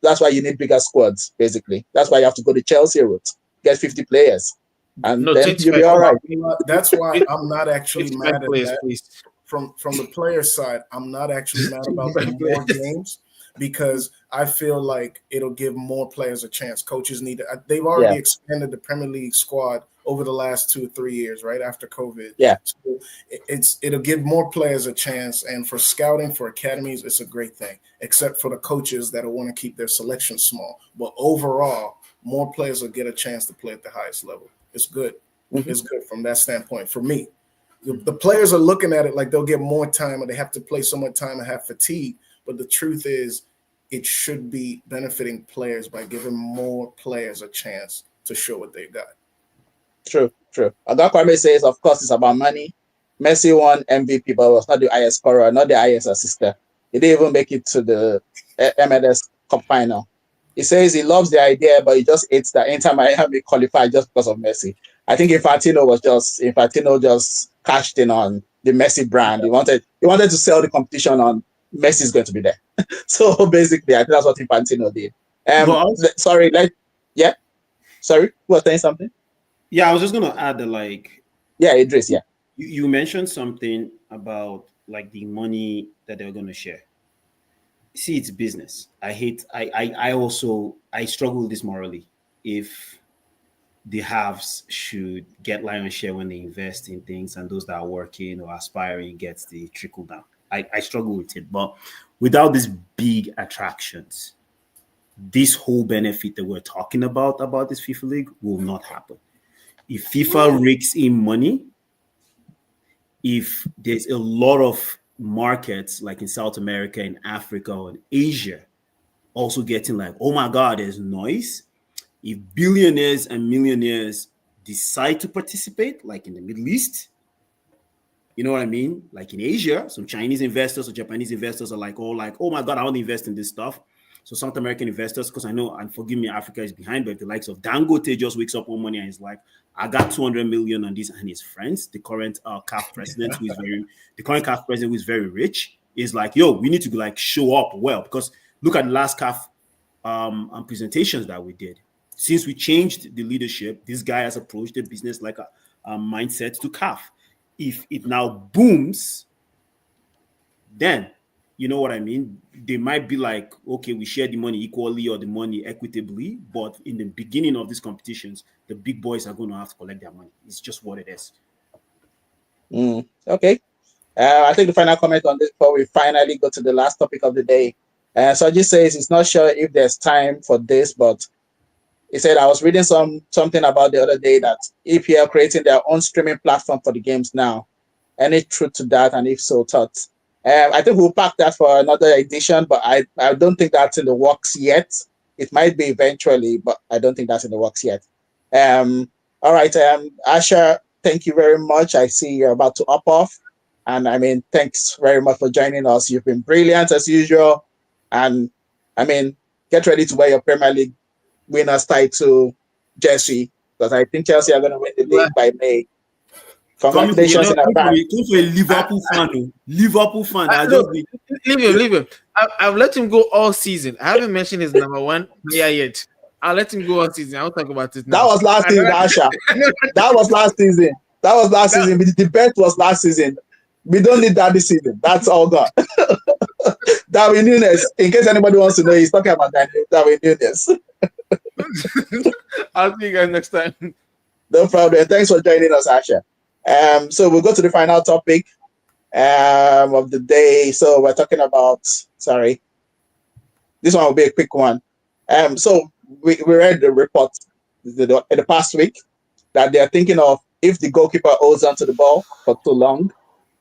That's why you need bigger squads, basically. That's why you have to go the Chelsea route, get 50 players, and No, then you'll be 25. all right. That's why I'm not actually 25 mad at players, that. please. From the player side, I'm not actually mad about the 25 more players. games, because I feel like it'll give more players a chance. Coaches need to, they've already Yeah, expanded the Premier League squad over the last 2 or 3 years, right after COVID. yeah. So it'll give more players a chance, and for scouting for academies, it's a great thing. Except for the coaches that will want to keep their selection small, but overall, more players will get a chance to play at the highest level. It's good. Mhm. It's good from that standpoint for me. The players are looking at it like they'll get more time or they have to play so much time and have fatigue. But the truth is, it should be benefiting players by giving more players a chance to show what they got. True, true. Oga Kwame says, of course, it's about money. Messi won MVP, but was not the highest scorer, not the highest assister. He didn't even make it to the MLS Cup final. He says he loves the idea, but he just hates that Inter Miami qualified just because of Messi. I think Infantino just cashed in on the Messi brand. He wanted to sell the competition on Messi's going to be there. So basically, I think that's what Infantino did. But also, Sorry, yeah. Sorry, who was saying something? yeah, I was just gonna add that like Yeah, Idris, yeah. you mentioned something about like the money that they're gonna share. See, it's business. I also I struggle with this morally. If the haves should get lion's share when they invest in things, and those that are working or aspiring gets the trickle down. I struggle with it. But without these big attractions, this whole benefit that we're talking about this FIFA League will not happen. If FIFA rakes in money, if there's a lot of markets like in South America, in Africa, or in Asia, also getting like, oh my God, there's noise. If billionaires and millionaires decide to participate, like in the Middle East, you know what I mean? Like in Asia, some Chinese investors or Japanese investors are like, oh my God, I want to invest in this stuff. So South American investors, because I know, and forgive me, Africa is behind, but the likes of Dangote just wakes up one morning and is like, I got 200 million on this, and his friends, the current CAF president, who is very rich, is like, yo, we need to like show up well, because look at the last CAF presentations that we did. Since we changed the leadership, this guy has approached the business like a mindset to CAF. If it now booms, then you know what I mean? They might be like, okay, we share the money equally or the money equitably, but in the beginning of these competitions, the big boys are going to have to collect their money. It's just what it is. Okay. I think the final comment on this before we finally go to the last topic of the day. Soji says he's not sure if there's time for this, but he said I was reading something about the other day that EPL creating their own streaming platform for the games now. Any truth to that? And if so, thoughts? I think we'll pack that for another edition, but I don't think that's in the works yet. It might be eventually, but I don't think that's in the works yet. All right, Asha, thank you very much. I see you're about to up off. And I mean, thanks very much for joining us. You've been brilliant as usual. And I mean, get ready to wear your Premier League winners title jersey, because I think Chelsea are going to win the league by May. Congratulations in advance. Come for a Liverpool fan. Liverpool fan. Leave him. I've let him go all season. I haven't mentioned his number one player yet. I'll let him go all season. I'll talk about it now. That was last season, Asha. That was last season. Season. The bet was last season. We don't need that this season. That's all gone. Darwin Nunes, in case anybody wants to know, he's talking about Darwin Nunes. I'll see you guys next time. No problem. Thanks for joining us, Asha. So we'll go to the final topic of the day. So we're talking about, sorry, this one will be a quick one. So we read the report in the past week that they're thinking of, if the goalkeeper holds onto the ball for too long,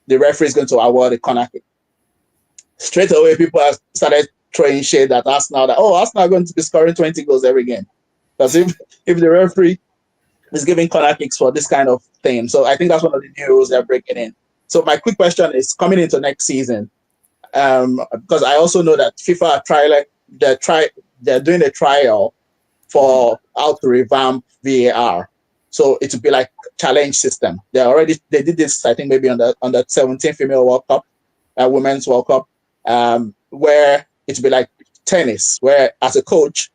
the referee is going to award a corner kick. Straight away, people have started throwing shade at Arsenal that, Arsenal are going to be scoring 20 goals every game. Because if the referee is giving corner kicks for this kind of thing. So I think that's one of the new rules they're breaking in. So my quick question is, coming into next season, because I also know that FIFA they're doing a trial for how to revamp VAR. So it would be like challenge system. They did this, I think maybe on the 17 female World Cup, Women's World Cup, where it would be like tennis, where as a coach,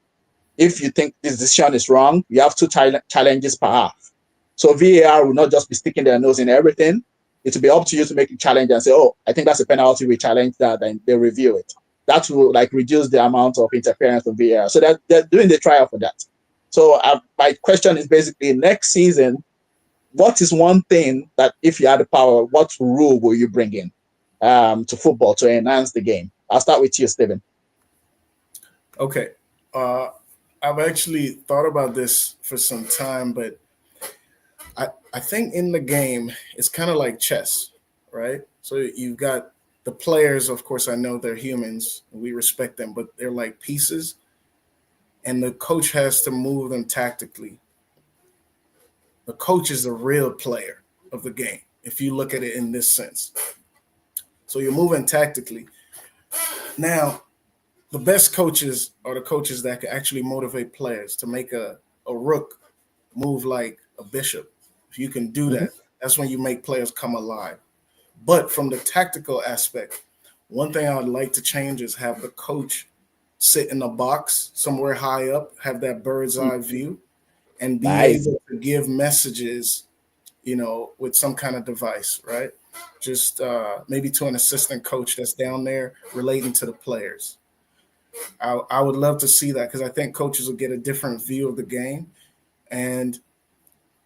if you think this decision is wrong, you have 2 challenges per half. So VAR will not just be sticking their nose in everything. It will be up to you to make a challenge and say, I think that's a penalty, we challenge that, and they review it. That will like reduce the amount of interference of VAR. So they're doing the trial for that. So my question is basically, next season, what is one thing that if you had the power, what rule will you bring in to football to enhance the game? I'll start with you, Stephen. Okay. I've actually thought about this for some time, but I think in the game, it's kind of like chess, right? So you've got the players, of course, I know they're humans, and we respect them, but they're like pieces, and the coach has to move them tactically. The coach is the real player of the game, if you look at it in this sense. So you're moving tactically. Now, the best coaches are the coaches that can actually motivate players to make a rook move like a bishop. If you can do that, that's when you make players come alive. But from the tactical aspect, one thing I would like to change is have the coach sit in a box somewhere high up, have that bird's eye view, and be able to give messages, with some kind of device, right? Just maybe to an assistant coach that's down there relating to the players. I would love to see that, because I think coaches will get a different view of the game, and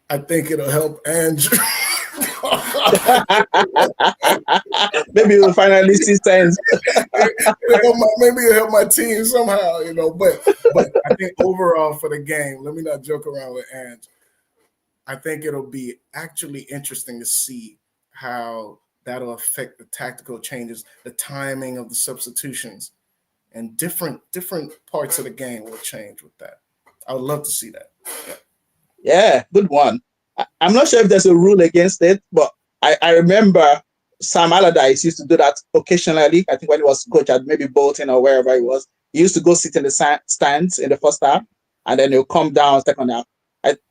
I think it'll help Andrew. Maybe we'll finally see sense. Maybe it'll help my team somehow, But I think overall for the game, let me not joke around with Andrew. I think it'll be actually interesting to see how that'll affect the tactical changes, the timing of the substitutions, and different parts of the game will change with that. I would love to see that. Yeah, good one. I'm not sure if there's a rule against it, but I remember Sam Allardyce used to do that occasionally. I think when he was coach at maybe Bolton or wherever he was, he used to go sit in the stands in the first half, and then he'll come down second half.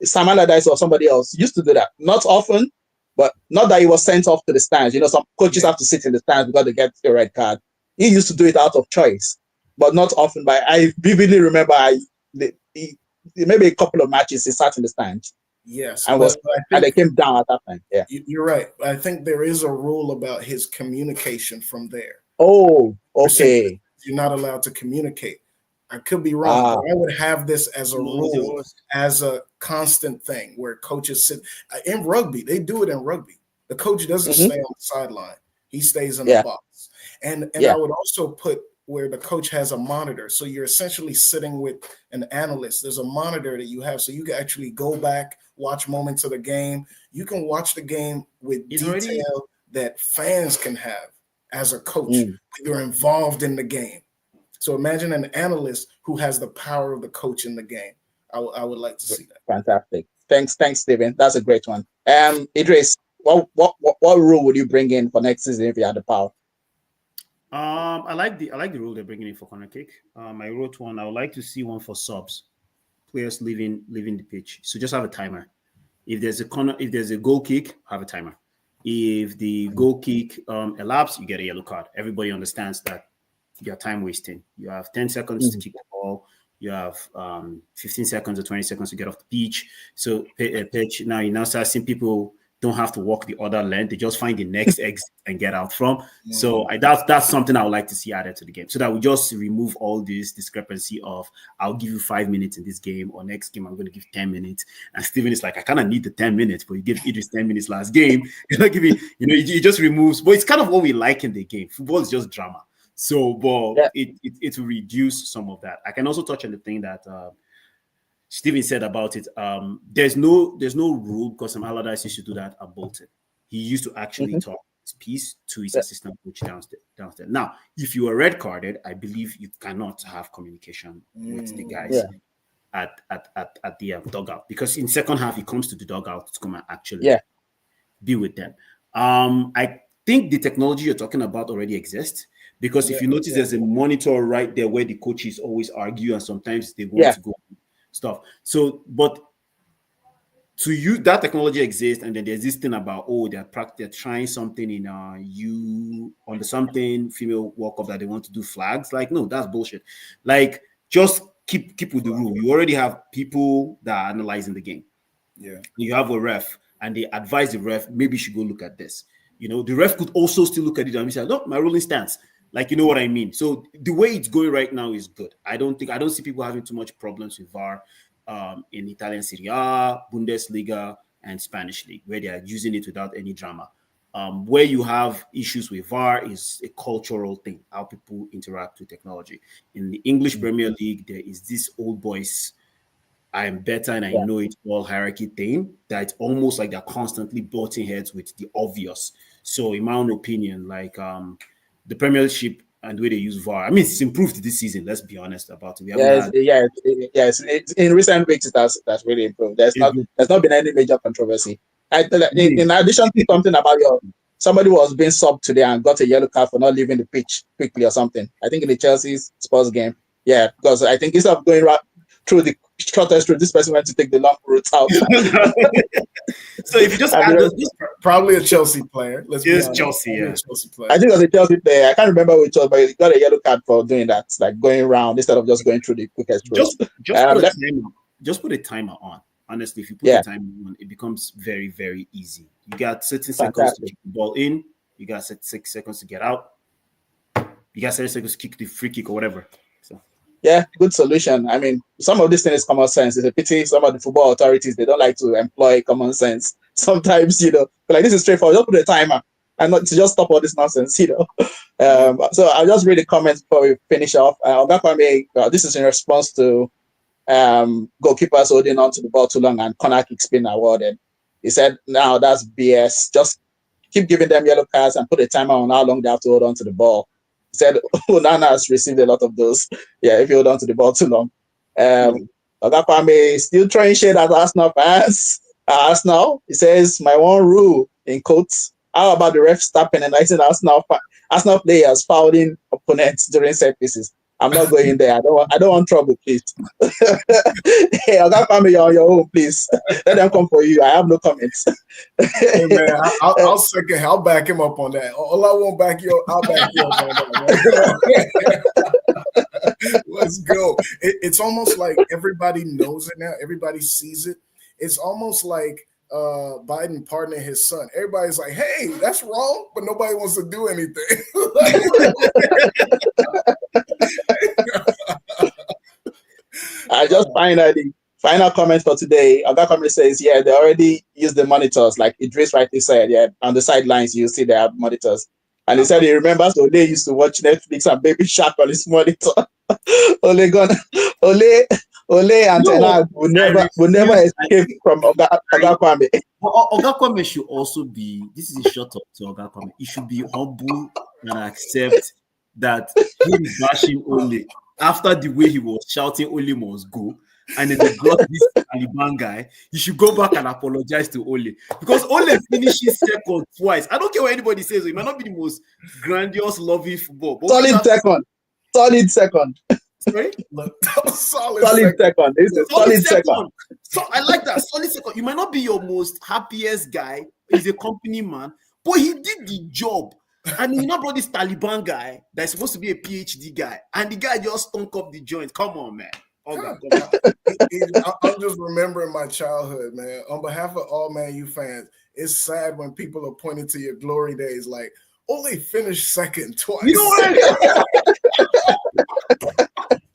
Sam Allardyce or somebody else used to do that. Not often, but not that he was sent off to the stands. Some coaches have to sit in the stands because they get a red card. He used to do it out of choice, but not often. But I vividly remember maybe a couple of matches he sat in the stands. Yes, and they came down at that time. Yeah, you're right. I think there is a rule about his communication from there. Oh, okay. You're not allowed to communicate. I could be wrong, but I would have this as a rule, as a constant thing where coaches sit in rugby. They do it in rugby. The coach doesn't stay on the sideline; he stays in the box. And I would also put where the coach has a monitor. So you're essentially sitting with an analyst. There's a monitor that you have, so you can actually go back, watch moments of the game. You can watch the game with detail that fans can have. as a coach. You're involved in the game. So imagine an analyst who has the power of the coach in the game. I would like to see that. Fantastic. Thanks, Stephen. That's a great one. Idris, what rule would you bring in for next season if you had the power? I like the rule they're bringing in for corner kick. I wrote one. I would like to see one for subs, players leaving the pitch. So just have a timer. If there's a goal kick, have a timer. If the goal kick elapses, you get a yellow card. Everybody understands that you're time wasting. You have 10 seconds to kick the ball. You have 15 seconds or 20 seconds to get off the pitch. So pitch. Now you start seeing people don't have to walk the other length. They just find the next exit and get out from. So that's something I would like to see added to the game, so that we just remove all this discrepancy of I'll give you 5 minutes in this game, or next game I'm going to give 10 minutes. And Steven is like, I kind of need the 10 minutes, but you give Idris 10 minutes last game. You're not giving, it just removes. But it's kind of what we like in the game. Football is just drama. So, but it will reduce some of that. I can also touch on the thing that Steven said about it. There's no rule, because some Allardyce used to do that at Bolton. He used to actually talk his piece to his assistant coach downstairs. Now, if you are red carded, I believe you cannot have communication with the guys at the dugout, because in second half he comes to the dugout to come and actually be with them. I think the technology you're talking about already exists, because if you notice, there's a monitor right there where the coaches always argue, and sometimes they want to go stuff. So, but to you, that technology exists, and then there's this thing about they're trying something in under something female World Cup that they want to do flags. Like, no, that's bullshit. Like, just keep with the rule. You already have people that are analyzing the game. Yeah, you have a ref, and they advise the ref, maybe you should go look at this. The ref could also still look at it and say, no, my ruling stance. Like, you know what I mean? So the way it's going right now is good. I don't see people having too much problems with VAR in Italian Serie A, Bundesliga, and Spanish League, where they are using it without any drama. Where you have issues with VAR is a cultural thing, how people interact with technology. In the English Premier League, there is this old boys, I am better and I know it all hierarchy thing, that it's almost like they're constantly butting heads with the obvious. So in my own opinion, like the Premiership and the way they use VAR, I mean, it's improved this season. Let's be honest about it. Yes. In recent weeks, that's really improved. There's not been any major controversy. In addition to something about somebody was being subbed today and got a yellow card for not leaving the pitch quickly or something. I think in the Chelsea Spurs game, because I think instead of going right through the shortest route, this person went to take the long route out. So if you just probably a Chelsea player. Chelsea player. I think it was a Chelsea player. I can't remember which was, but he got a yellow card for doing that, like going around instead of just going through the quickest route. Just put a timer on. Honestly, if you put a timer on, it becomes very, very easy. You got 30 seconds to kick the ball in. You got 6 seconds to get out. You got 30 seconds to kick the free kick or whatever. So. Yeah, good solution. I mean, some of this thing is common sense. It's a pity some of the football authorities, they don't like to employ common sense. Sometimes, but like, this is straightforward. Just put a timer and not to just stop all this nonsense, So I'll just read the comments before we finish off. This is in response to goalkeepers holding on to the ball too long and corner kicks being awarded. He said, "Now that's BS. Just keep giving them yellow cards and put a timer on how long they have to hold on to the ball." He said, Onana has received a lot of those. Yeah, if you hold on to the ball too long. Ogakwame is still throwing shade at Arsenal fans. Arsenal, he says, my one rule in quotes. How about the ref stop penalizing Arsenal players fouling opponents during set pieces? I'm not going there. I don't want trouble, please. Hey, Ogakwame, you're on your own, please. Let them come for you. I have no comments. Hey man, I'll back him up on that. All I won't back you up, I'll back you up on that. Let's go. It's almost like everybody knows it now. Everybody sees it. It's almost like Biden pardoning his son. Everybody's like, hey, that's wrong, but nobody wants to do anything. I just find that the final comment for today, that comment says, they already use the monitors, like Idris rightly said, on the sidelines, you see they have monitors. And he said he remembers Ole used to watch Netflix and Baby Shark on his monitor. Ole and Tenag will never escape from Ogakwame. Ogakwame should also be, this is a shot up to Ogakwame, he should be humble can accept that him bashing Ole after the way he was shouting Ole must go, and then they brought this Taliban guy, he should go back and apologize to Ole. Because Ole finishes second twice. I don't care what anybody says, he might not be the most grandiose, loving football. But Solid second. Sorry? Solid second. It's a solid second. So I like that. Solid second. You might not be your most happiest guy. He's a company man, but he did the job. And he not brought this Taliban guy that's supposed to be a PhD guy, and the guy just stunk up the joint. Come on, man. I'm just remembering my childhood, man. On behalf of all Man U fans, it's sad when people are pointing to your glory days like, Ole finished second twice. You know what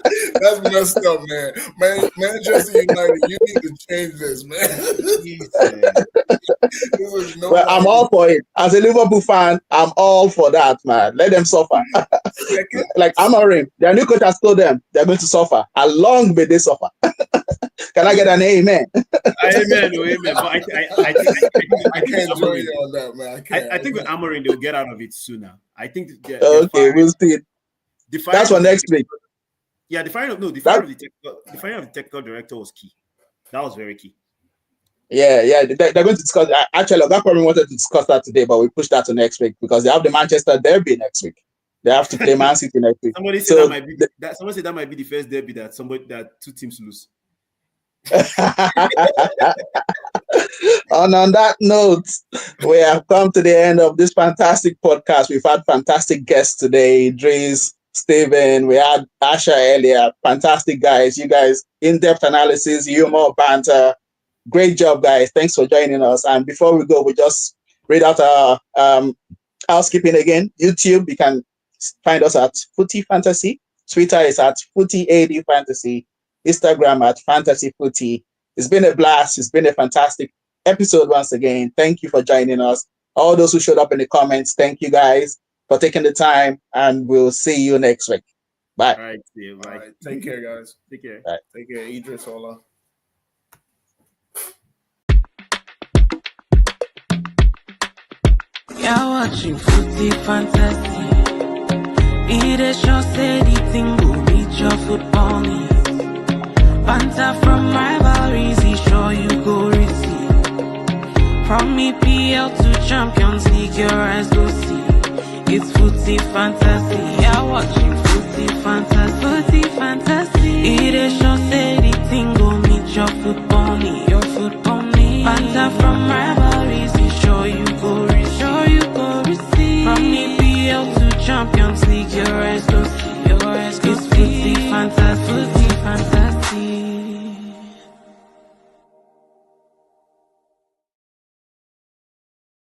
That's messed up, man. Manchester United, you need to change this, man. Well, I'm all for it. As a Liverpool fan, I'm all for that, man. Let them suffer. Like Amorim, their new coach has told them they're going to suffer. How long may they suffer? Can I get an amen? Amen. But I can't join you on that, man. I think with Amorim, they'll get out of it sooner. I think. Okay, we'll see. That's for next week. Yeah, the firing of the technical director was key. That was very key. Yeah, they're going to discuss. Actually, I probably wanted to discuss that today, but we pushed that to next week because they have the Manchester derby next week. They have to play Man City next week. Somebody said that might be the first derby that two teams lose. And on that note, we have come to the end of this fantastic podcast. We've had fantastic guests today, Idris, Steven, we had Asha earlier. Fantastic guys. You guys, in-depth analysis, humor, banter. Great job, guys. Thanks for joining us. And before we go, we just read out our housekeeping again. YouTube, you can find us at Footy Fantasy. Twitter is at Footy AD Fantasy. Instagram at Fantasy Footy. It's been a blast. It's been a fantastic episode once again. Thank you for joining us. All those who showed up in the comments, thank you guys for taking the time, and we'll see you next week. Bye. All right, see you. Bye. All right, take care, guys. Take care. Bye. Take care, Idris Ola. You're watching Footy Fantasy. It is your steady thing, go beat your football needs. Banter from rivalries, he sure you go receive. From EPL to Champions League, your eyes will see. It's Footy Fantasy. You're watching Footy Fantasy. Footy Fantasy. It is your steady thing, go meet your football.